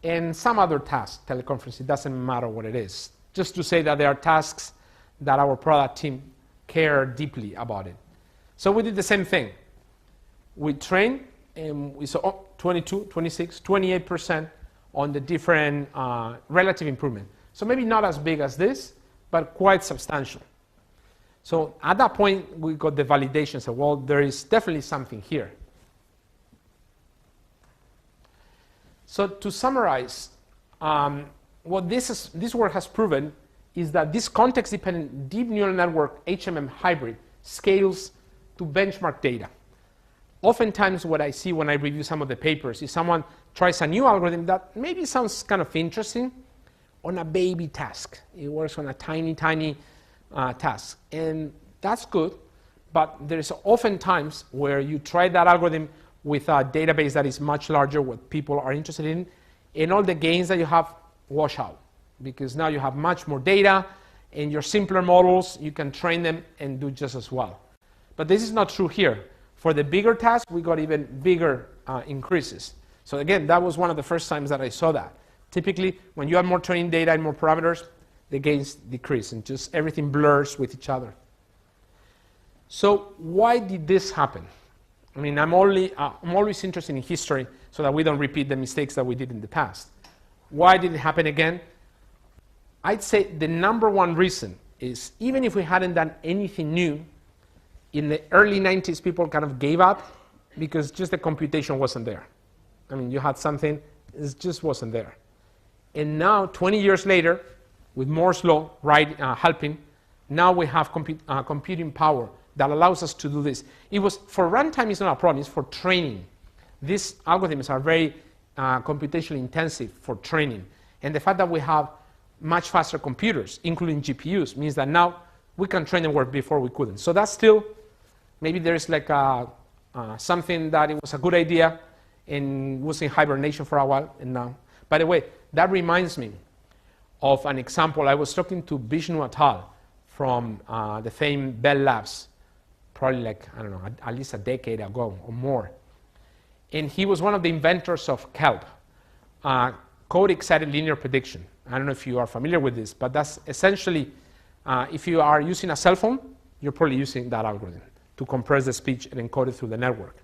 and some other task, teleconference. It doesn't matter what it is. Just to say that there are tasks that our product team care deeply about it. So we did the same thing. We trained, and we saw 22, 26, 28% on the different relative improvement. So maybe not as big as this, but quite substantial. So at that point, we got the validation. So, well, there is definitely something here. So to summarize, what this work has proven is that this context-dependent deep neural network HMM hybrid scales to benchmark data. Oftentimes what I see when I review some of the papers is someone tries a new algorithm that maybe sounds kind of interesting on a baby task. It works on a tiny, tiny tasks. And that's good, but there's often times where you try that algorithm with a database that is much larger, what people are interested in, and all the gains that you have wash out, because now you have much more data, and your simpler models, you can train them and do just as well. But this is not true here. For the bigger tasks, we got even bigger increases. So again, that was one of the first times that I saw that. Typically, when you have more training data and more parameters, the gains decrease, and just everything blurs with each other. So why did this happen? I mean, I'm always interested in history so that we don't repeat the mistakes that we did in the past. Why did it happen again? I'd say the number one reason is, even if we hadn't done anything new, in the early 90s, people kind of gave up because just the computation wasn't there. I mean, you had something, it just wasn't there. And now, 20 years later, with Moore's law helping, now we have computing power that allows us to do this. It was, for runtime, it's not a problem, it's for training. These algorithms are very computationally intensive for training. And the fact that we have much faster computers, including GPUs, means that now we can train them where before we couldn't. So that's still, maybe there's like something that it was a good idea and was in hibernation for a while, and now. By the way, that reminds me of an example. I was talking to Vishnu et al. From the famed Bell Labs, probably like, I don't know, at least a decade ago or more. And he was one of the inventors of CELP, code-excited linear prediction. I don't know if you are familiar with this, but that's essentially, if you are using a cell phone, you're probably using that algorithm to compress the speech and encode it through the network.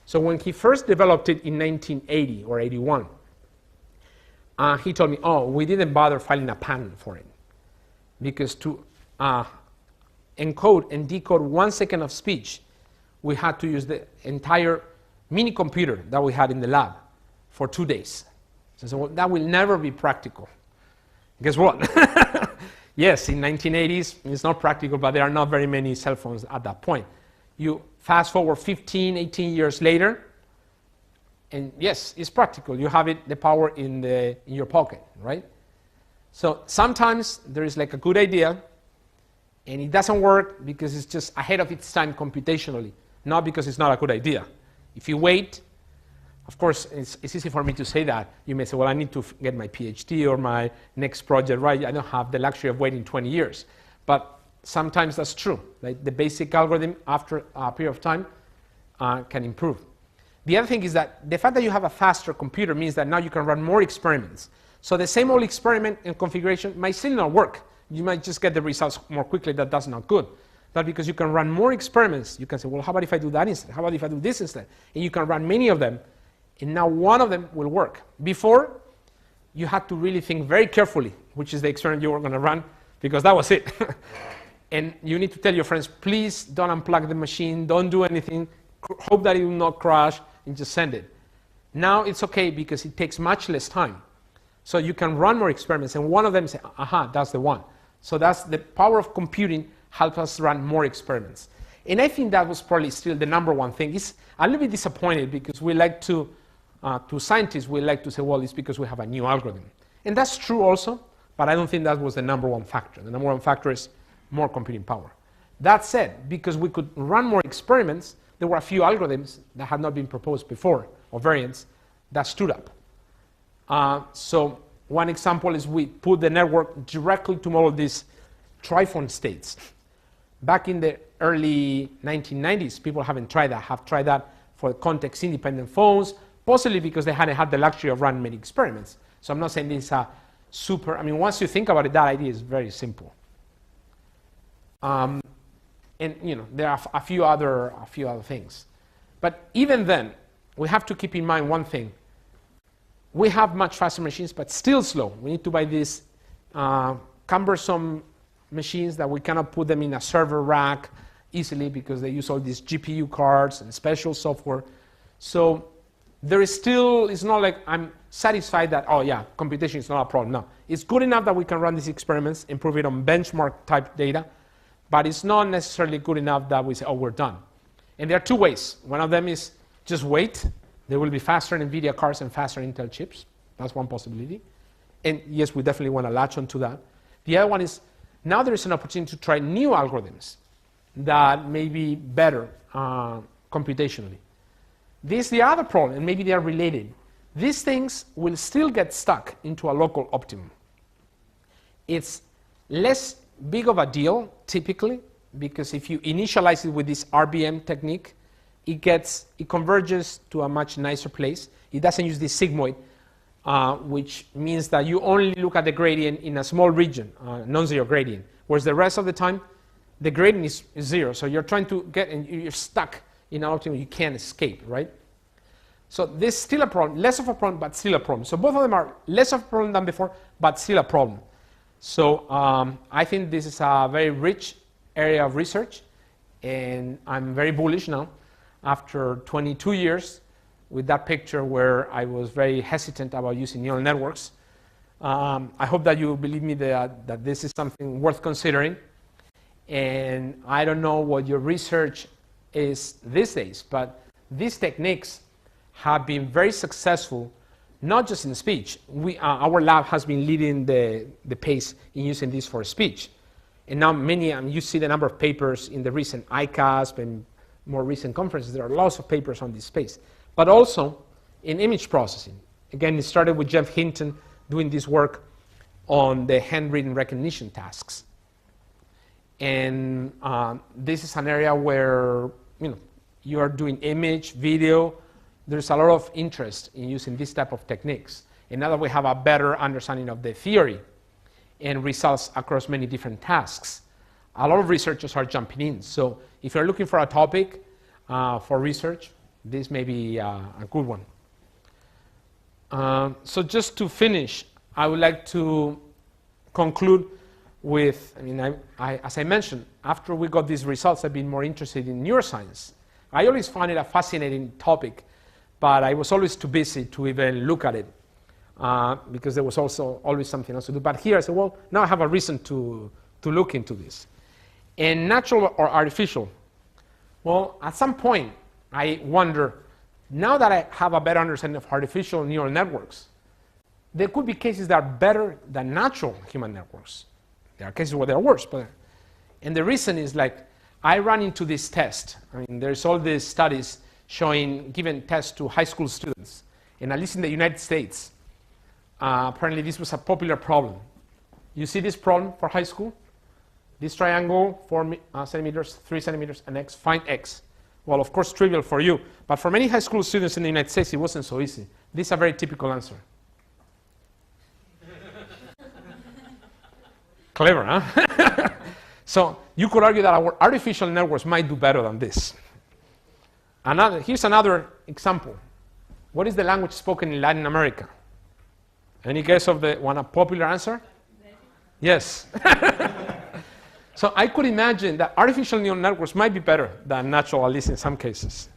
So when he first developed it in 1980 or 81, he told me, oh, we didn't bother filing a patent for it, because to encode and decode 1 second of speech, we had to use the entire mini computer that we had in the lab for 2 days. So I said, well, that will never be practical. Guess what? Yes, in 1980s, it's not practical, but there are not very many cell phones at that point. You fast forward 15, 18 years later, and yes, it's practical. You have it, the power in your pocket, right? So sometimes there is like a good idea, and it doesn't work because it's just ahead of its time computationally, not because it's not a good idea. If you wait, of course, it's easy for me to say that. You may say, well, I need to get my PhD or my next project right. I don't have the luxury of waiting 20 years. But sometimes that's true. Like the basic algorithm, after a period of time, can improve. The other thing is that the fact that you have a faster computer means that now you can run more experiments. So the same old experiment and configuration might still not work. You might just get the results more quickly. That's not good. But because you can run more experiments, you can say, well, how about if I do that instead? How about if I do this instead? And you can run many of them, and now one of them will work. Before, you had to really think very carefully which is the experiment you were going to run, because that was it. And you need to tell your friends, please don't unplug the machine, don't do anything, hope that it will not crash, and just send it. Now it's okay because it takes much less time. So you can run more experiments, and one of them say, aha, that's the one. So that's the power of computing helps us run more experiments. And I think that was probably still the number one thing. It's a little bit disappointed because we like to scientists, we like to say, well, it's because we have a new algorithm. And that's true also, but I don't think that was the number one factor. The number one factor is more computing power. That said, because we could run more experiments, there were a few algorithms that had not been proposed before, or variants, that stood up. So one example is we put the network directly to model these triphone states. Back in the early 1990s, people have tried that for context-independent phones, possibly because they hadn't had the luxury of running many experiments. So I'm not saying this is a super, I mean, once you think about it, that idea is very simple. And you know, there are a few other things. But even then, we have to keep in mind one thing. We have much faster machines, but still slow. We need to buy these cumbersome machines that we cannot put them in a server rack easily because they use all these GPU cards and special software. So there is still, it's not like I'm satisfied that, oh yeah, computation is not a problem. No, it's good enough that we can run these experiments, improve it on benchmark type data, but it's not necessarily good enough that we say, oh, we're done. And there are two ways. One of them is just wait. There will be faster NVIDIA cards and faster Intel chips. That's one possibility. And yes, we definitely want to latch onto that. The other one is Now there is an opportunity to try new algorithms that may be better computationally. This is the other problem, and maybe they are related. These things will still get stuck into a local optimum. It's less big of a deal, typically, because if you initialize it with this RBM technique, it converges to a much nicer place. It doesn't use this sigmoid, which means that you only look at the gradient in a small region, non-zero gradient, whereas the rest of the time, the gradient is zero. So you're trying to get, and you're stuck in an optimum you can't escape, right? So this is still a problem, less of a problem, but still a problem. So both of them are less of a problem than before, but still a problem. So I think this is a very rich area of research, and I'm very bullish now after 22 years with that picture where I was very hesitant about using neural networks. I hope that you believe me that this is something worth considering. And I don't know what your research is these days, but these techniques have been very successful, not just in speech. Our lab has been leading the pace in using this for speech. And now you see the number of papers in the recent ICASP and more recent conferences. There are lots of papers on this space. But also in image processing. Again, it started with Jeff Hinton doing this work on the handwritten recognition tasks. And this is an area where you are doing image, video. There's a lot of interest in using this type of techniques. And now that we have a better understanding of the theory and results across many different tasks, a lot of researchers are jumping in. So if you're looking for a topic for research, this may be a good one. So just to finish, I would like to conclude with, as I mentioned, after we got these results, I've been more interested in neuroscience. I always found it a fascinating topic, but I was always too busy to even look at it because there was also always something else to do. But here I said, well, now I have a reason to look into this. And natural or artificial? Well, at some point, I wonder, now that I have a better understanding of artificial neural networks, there could be cases that are better than natural human networks. There are cases where they're worse. And the reason is I ran into this test. There's all these studies showing given tests to high school students. And at least in the United States, apparently this was a popular problem. You see this problem for high school? This triangle, 4 centimeters, 3 centimeters, and x, find x. Well, of course, trivial for you. But for many high school students in the United States, it wasn't so easy. This is a very typical answer. Clever, huh? So you could argue that our artificial networks might do better than this. Here's another example. What is the language spoken in Latin America? Any guess of a popular answer? Yes. So I could imagine that artificial neural networks might be better than natural, at least in some cases.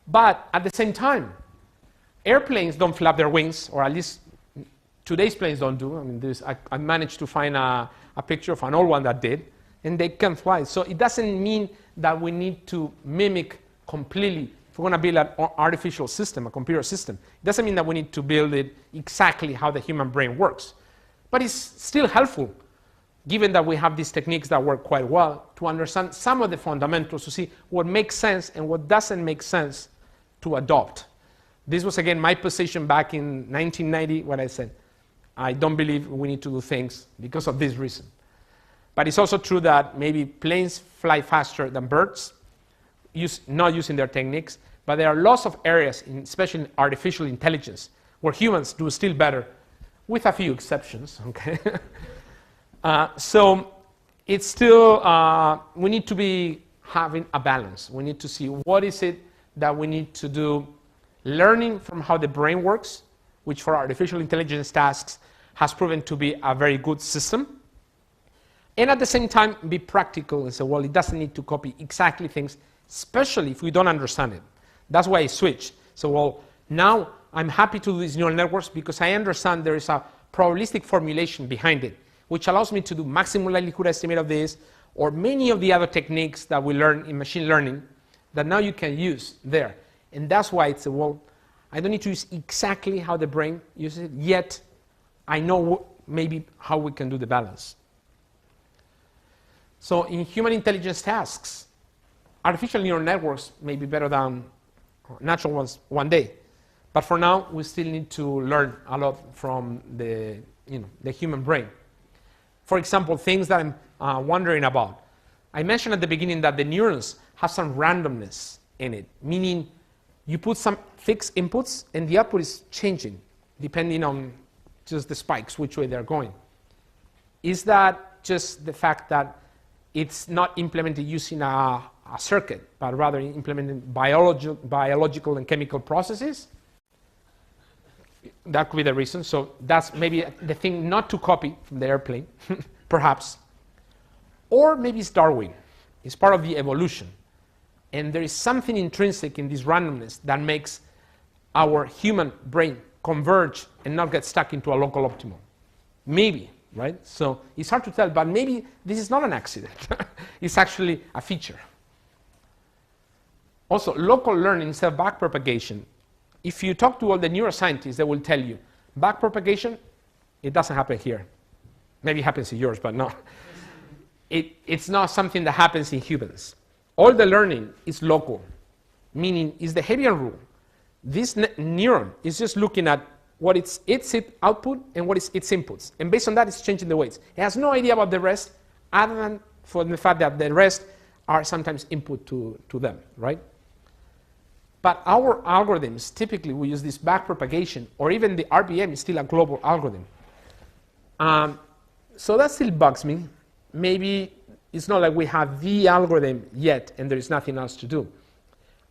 But at the same time, airplanes don't flap their wings, or at least today's planes don't do. I managed to find a picture of an old one that did, and they can fly. So it doesn't mean that we need to mimic completely. If we're going to build an artificial system, a computer system, it doesn't mean that we need to build it exactly how the human brain works. But it's still helpful, given that we have these techniques that work quite well, to understand some of the fundamentals, to see what makes sense and what doesn't make sense to adopt. This was, again, my position back in 1990 when I said, I don't believe we need to do things because of this reason. But it's also true that maybe planes fly faster than birds, not using their techniques, but there are lots of areas, especially in artificial intelligence, where humans do still better, with a few exceptions, okay? So it's still, we need to be having a balance. We need to see what is it that we need to do, learning from how the brain works, which for artificial intelligence tasks has proven to be a very good system. And at the same time, be practical and say, well, it doesn't need to copy exactly things, especially if we don't understand it. That's why I switched. So, well, now I'm happy to do these neural networks because I understand there is a probabilistic formulation behind it, which allows me to do maximum likelihood estimate of this, or many of the other techniques that we learn in machine learning that now you can use there. And that's why it's, well, I don't need to use exactly how the brain uses it, yet I know maybe how we can do the balance. So in human intelligence tasks, artificial neural networks may be better than natural ones one day. But for now, we still need to learn a lot from the human brain. For example, things that I'm wondering about. I mentioned at the beginning that the neurons have some randomness in it, meaning you put some fixed inputs and the output is changing depending on just the spikes, which way they're going. Is that just the fact that it's not implemented using a circuit, but rather implemented biological and chemical processes? That could be the reason. So that's maybe the thing not to copy from the airplane, perhaps. Or maybe it's Darwin. It's part of the evolution. And there is something intrinsic in this randomness that makes our human brain converge and not get stuck into a local optimum. Maybe, right? So it's hard to tell, but maybe this is not an accident. It's actually a feature. Also, local learning instead of backpropagation. If you talk to all the neuroscientists, they will tell you, backpropagation, it doesn't happen here. Maybe it happens in yours, but no. It's not something that happens in humans. All the learning is local, meaning it's the Hebbian rule. This neuron is just looking at what its output and what is its inputs. And based on that, it's changing the weights. It has no idea about the rest, other than for the fact that the rest are sometimes input to them, right? But our algorithms, typically we use this backpropagation, or even the RBM is still a global algorithm. So that still bugs me. Maybe it's not like we have the algorithm yet and there is nothing else to do.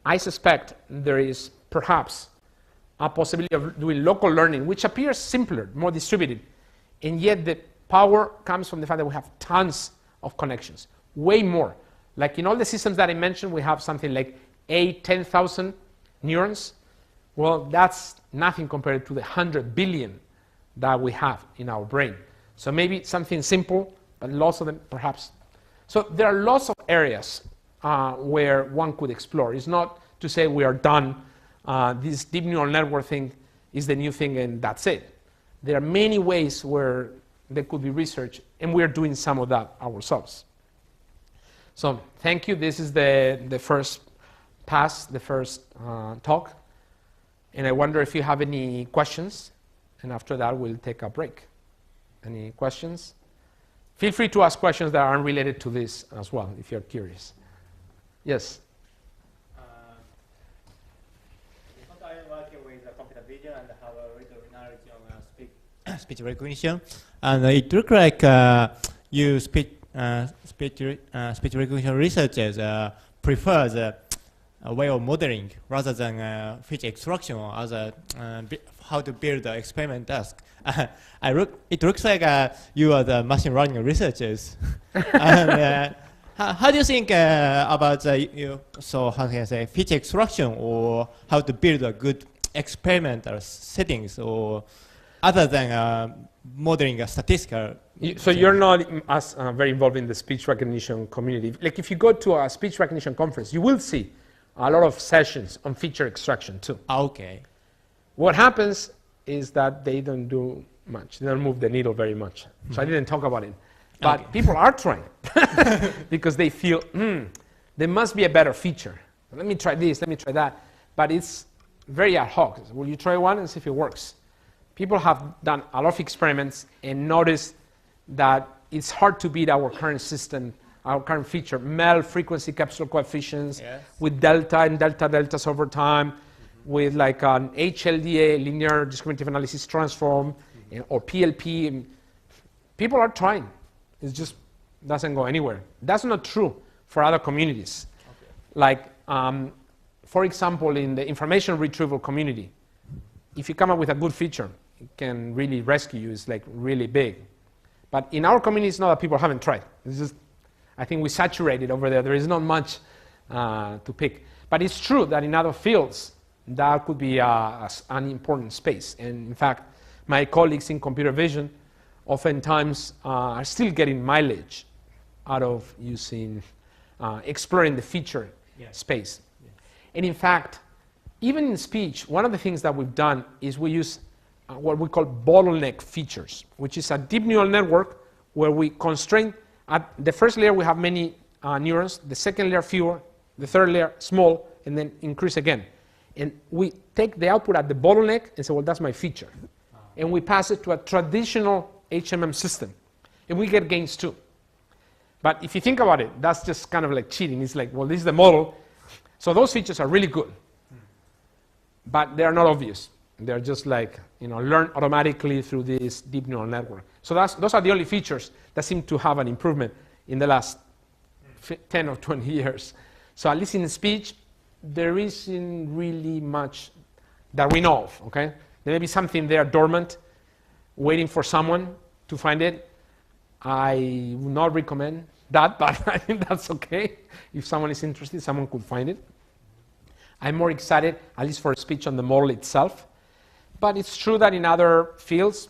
I suspect there is perhaps a possibility of doing local learning, which appears simpler, more distributed, and yet the power comes from the fact that we have tons of connections, way more. Like in all the systems that I mentioned, we have something like 10,000 neurons. Well, that's nothing compared to the 100 billion that we have in our brain. So maybe something simple, but lots of them perhaps. So there are lots of areas where one could explore. It's not to say we are done. This deep neural network thing is the new thing and that's it. There are many ways where there could be research, and we're doing some of that ourselves. So thank you. This is the first pass, the first talk. And I wonder if you have any questions, and after that we'll take a break. Any questions? Feel free to ask questions that aren't related to this as well, if you're curious. Yes? I'm working with computer vision and have a recognition on speech recognition. And it looks like you speech recognition researchers prefer the way of modeling rather than feature extraction or other how to build the experiment task. It looks like you are the machine learning researchers. And, how do you think about so how can I say feature extraction or how to build a good experimental settings or other than modeling a statistical? So you're not as very involved in the speech recognition community. Like if you go to a speech recognition conference, you will see a lot of sessions on feature extraction too. Okay. What happens is that they don't do much. They don't move the needle very much. So I didn't talk about it. But people are trying because they feel, there must be a better feature. Let me try this, let me try that. But it's very ad hoc. Will you try one and see if it works? People have done a lot of experiments and noticed that it's hard to beat our current system, our current feature, MEL, frequency capsule coefficients, with delta and delta deltas over time, with like an HLDA, linear discriminative analysis transform, or PLP. And people are trying. It just doesn't go anywhere. That's not true for other communities. Like, for example, in the information retrieval community, if you come up with a good feature, it can really rescue you. It's like really big. But in our community, it's not that people haven't tried. It's just, I think we saturated over there. There is not much to pick. But it's true that in other fields, that could be an important space. And in fact, my colleagues in computer vision oftentimes are still getting mileage out of using, exploring the feature space. And in fact, even in speech, one of the things that we've done is we use what we call bottleneck features, which is a deep neural network where we constrain At the first layer, we have many neurons. The second layer, fewer. The third layer, small, and then increase again. And we take the output at the bottleneck and say, well, that's my feature. And we pass it to a traditional HMM system. And we get gains too. But if you think about it, that's just kind of like cheating. It's like, well, this is the model. So those features are really good. But they are not obvious. They're just like, learned automatically through this deep neural network. So those are the only features that seem to have an improvement in the last 10 or 20 years. So at least in speech, there isn't really much that we know of, okay? There may be something there dormant, waiting for someone to find it. I would not recommend that, but I think that's okay. If someone is interested, someone could find it. I'm more excited, at least for speech, on the model itself. But it's true that in other fields,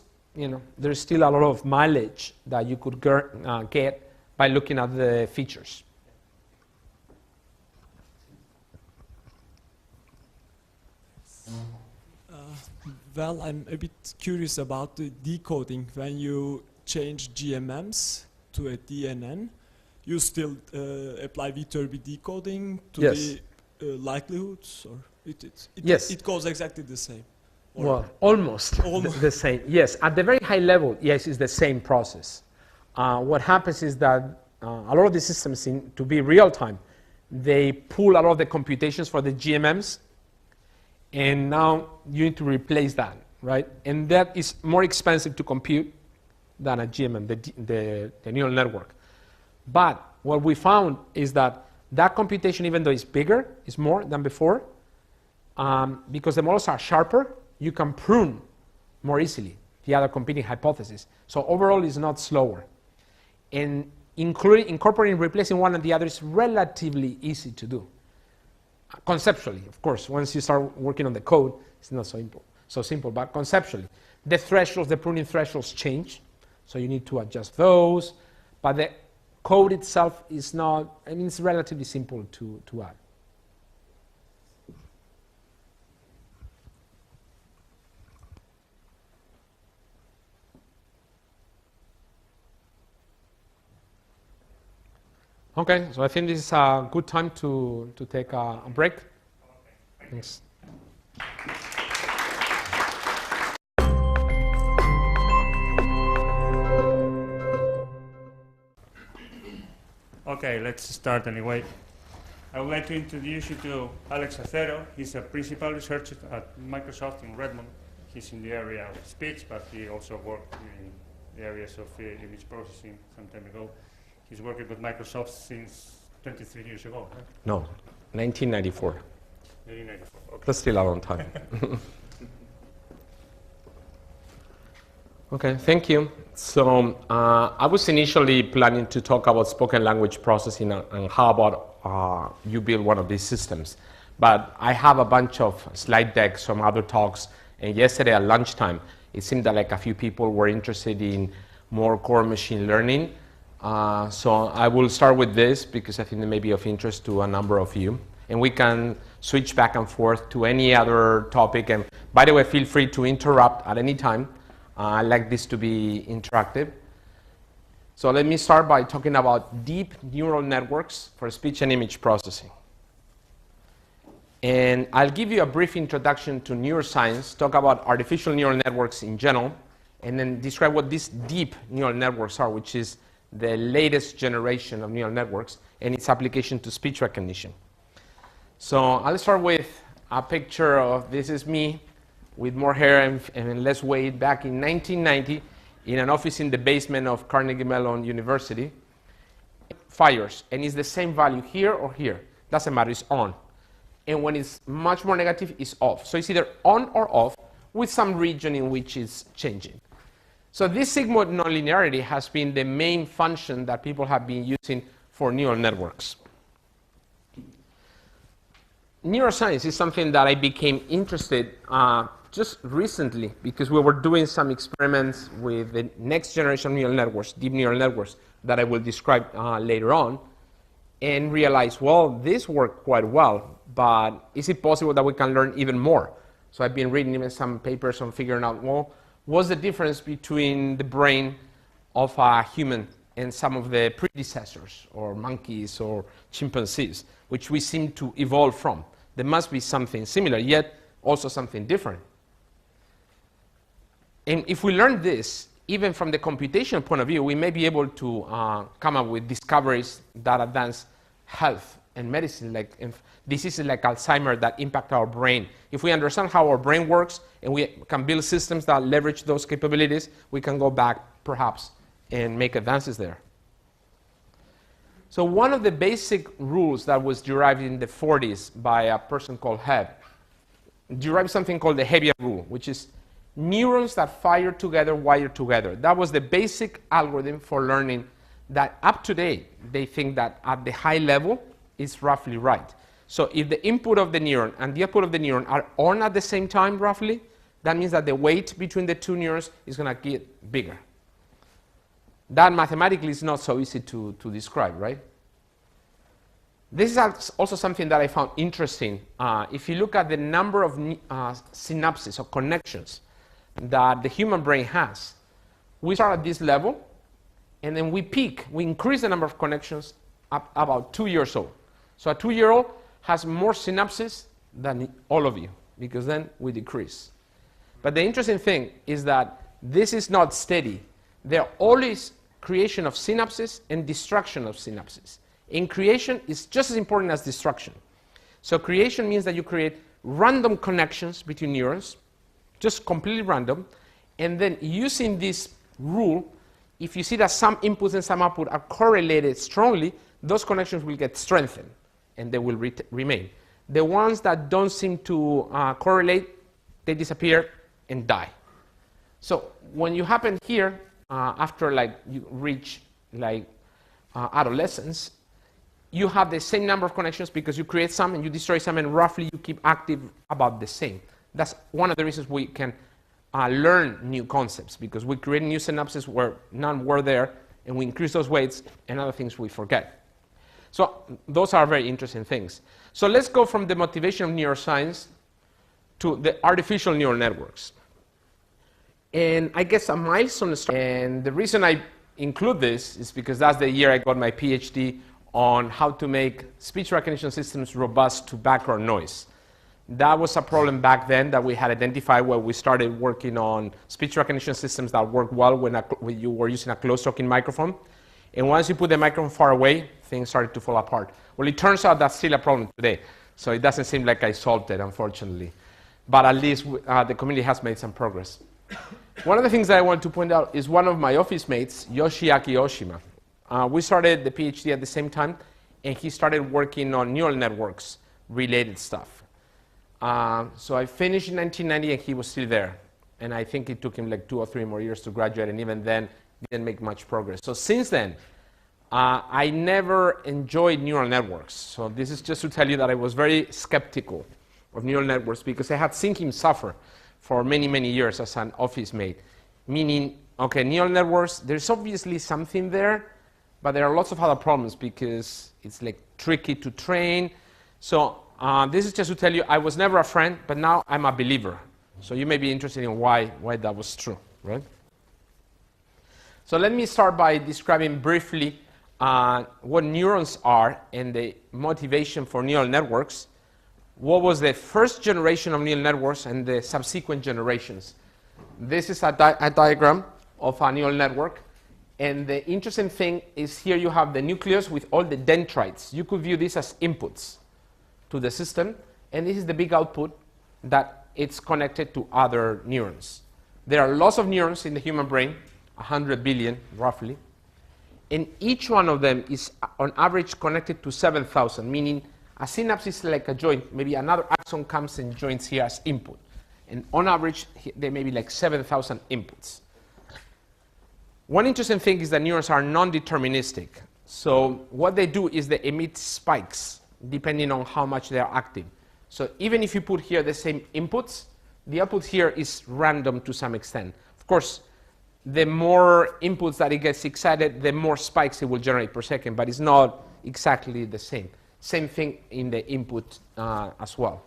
there's still a lot of mileage that you could get by looking at the features. Well, I'm a bit curious about the decoding. When you change GMMs to a DNN, you still apply Viterbi decoding to Yes. the likelihoods, or Yes. it goes exactly the same? Or Well, almost the same. Yes, at the very high level, yes, it's the same process. What happens is that a lot of the systems, to be real time, they pull a lot of the computations for the GMMs, and now you need to replace that, right? And that is more expensive to compute than a GMM, the neural network. But what we found is that that computation, even though it's bigger, is more than before, because the models are sharper, you can prune more easily the other competing hypotheses. So overall, it's not slower. And incorporating, replacing one and the other is relatively easy to do. Conceptually, of course, once you start working on the code, it's not so simple, but conceptually. The thresholds, the pruning thresholds change, so you need to adjust those, but the code itself is not, it's relatively simple to add. Okay, so I think this is a good time to take a break. Thanks. Okay, let's start anyway. I would like to introduce you to Alex Acero. He's a principal researcher at Microsoft in Redmond. He's in the area of speech, but he also worked in the areas of image processing some time ago. He's working with Microsoft since 23 years ago. Right? No, 1994. 1994. Okay. That's still a long time. Okay, thank you. So I was initially planning to talk about spoken language processing and how about you build one of these systems. But I have a bunch of slide decks from other talks, and yesterday at lunchtime, it seemed that like a few people were interested in more core machine learning. So I will start with this because I think it may be of interest to a number of you. And we can switch back and forth to any other topic. And by the way, feel free to interrupt at any time. I like this to be interactive. So let me start by talking about deep neural networks for speech and image processing. And I'll give you a brief introduction to neuroscience, talk about artificial neural networks in general, and then describe what these deep neural networks are, which is the latest generation of neural networks and its application to speech recognition. So I'll start with a picture of, this is me with more hair and less weight back in 1990 in an office in the basement of Carnegie Mellon University. Fires, and it's the same value here or here. Doesn't matter, it's on. And when it's much more negative, it's off. So it's either on or off with some region in which it's changing. So this sigmoid nonlinearity has been the main function that people have been using for neural networks. Neuroscience is something that I became interested just recently because we were doing some experiments with the next generation neural networks, deep neural networks, that I will describe later on, and realized, well, this worked quite well, but is it possible that we can learn even more? So I've been reading even some papers on figuring out, well, what's the difference between the brain of a human and some of the predecessors, or monkeys or chimpanzees, which we seem to evolve from. There must be something similar, yet also something different. And if we learn this, even from the computational point of view, we may be able to come up with discoveries that advance health and medicine, like diseases like Alzheimer's that impact our brain. If we understand how our brain works and we can build systems that leverage those capabilities, we can go back, perhaps, and make advances there. So one of the basic rules that was derived in the 40s by a person called Hebb derived something called the Hebbian rule, which is neurons that fire together, wire together. That was the basic algorithm for learning that up to date, they think that at the high level is roughly right. So if the input of the neuron and the output of the neuron are on at the same time, roughly, that means that the weight between the two neurons is going to get bigger. That mathematically is not so easy to describe, right? This is also something that I found interesting. If you look at the number of synapses or connections that the human brain has, we start at this level, and then we peak, we increase the number of connections up about 2 years old. So a 2-year-old has more synapses than all of you, because then we decrease. But the interesting thing is that this is not steady. There are always creation of synapses and destruction of synapses. In creation, it's just as important as destruction. So creation means that you create random connections between neurons, just completely random, and then using this rule, if you see that some inputs and some output are correlated strongly, those connections will get strengthened, and they will remain. The ones that don't seem to correlate, they disappear and die. So when you happen here, after like you reach like adolescence, you have the same number of connections because you create some and you destroy some, and roughly you keep active about the same. That's one of the reasons we can learn new concepts, because we create new synapses where none were there, and we increase those weights, and other things we forget. So those are very interesting things. So let's go from the motivation of neuroscience to the artificial neural networks. And I guess a milestone, and the reason I include this is because that's the year I got my PhD on how to make speech recognition systems robust to background noise. That was a problem back then that we had identified when we started working on speech recognition systems that work well when you were using a close-talking microphone. And once you put the microphone far away, things started to fall apart. Well, it turns out that's still a problem today. So it doesn't seem like I solved it, unfortunately. But at least the community has made some progress. One of the things that I want to point out is one of my office mates, Yoshiaki Oshima. We started the PhD at the same time, and he started working on neural networks related stuff. So I finished in 1990, and he was still there. And I think it took him like 2 or 3 more years to graduate, and even then, didn't make much progress. So since then, I never enjoyed neural networks. So this is just to tell you that I was very skeptical of neural networks, because I had seen him suffer for many, many years as an office mate. Meaning, okay, neural networks, there's obviously something there, but there are lots of other problems because it's like tricky to train. So this is just to tell you, I was never a friend, but now I'm a believer. So you may be interested in why that was true, right? So let me start by describing briefly what neurons are and the motivation for neural networks. What was the first generation of neural networks and the subsequent generations? This is a diagram of a neural network. And the interesting thing is here you have the nucleus with all the dendrites. You could view this as inputs to the system. And this is the big output that it's connected to other neurons. There are lots of neurons in the human brain, 100 billion roughly. And each one of them is on average connected to 7,000, meaning a synapse is like a joint. Maybe another axon comes and joins here as input. And on average, there may be like 7,000 inputs. One interesting thing is that neurons are non-deterministic. So what they do is they emit spikes depending on how much they are active. So even if you put here the same inputs, the output here is random to some extent. Of course, the more inputs that it gets excited, the more spikes it will generate per second, but it's not exactly the same. Same thing in the input as well.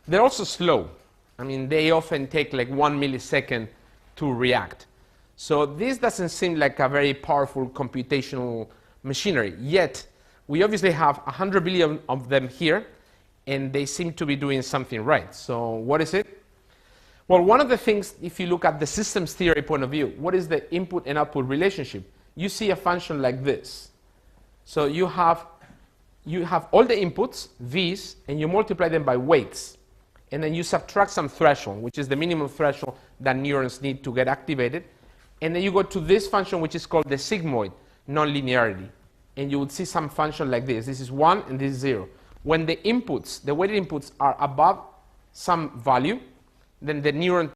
They're also slow. I mean, they often take like 1 millisecond to react. So this doesn't seem like a very powerful computational machinery, yet we obviously have 100 billion of them here, and they seem to be doing something right. So what is it? Well, one of the things, if you look at the systems theory point of view, what is the input and output relationship? You see a function like this. So you have all the inputs, V's, and you multiply them by weights. And then you subtract some threshold, which is the minimum threshold that neurons need to get activated. And then you go to this function, which is called the sigmoid nonlinearity. And you would see some function like this. This is 1 and this is 0. When the inputs, the weighted inputs, are above some value, then the neuron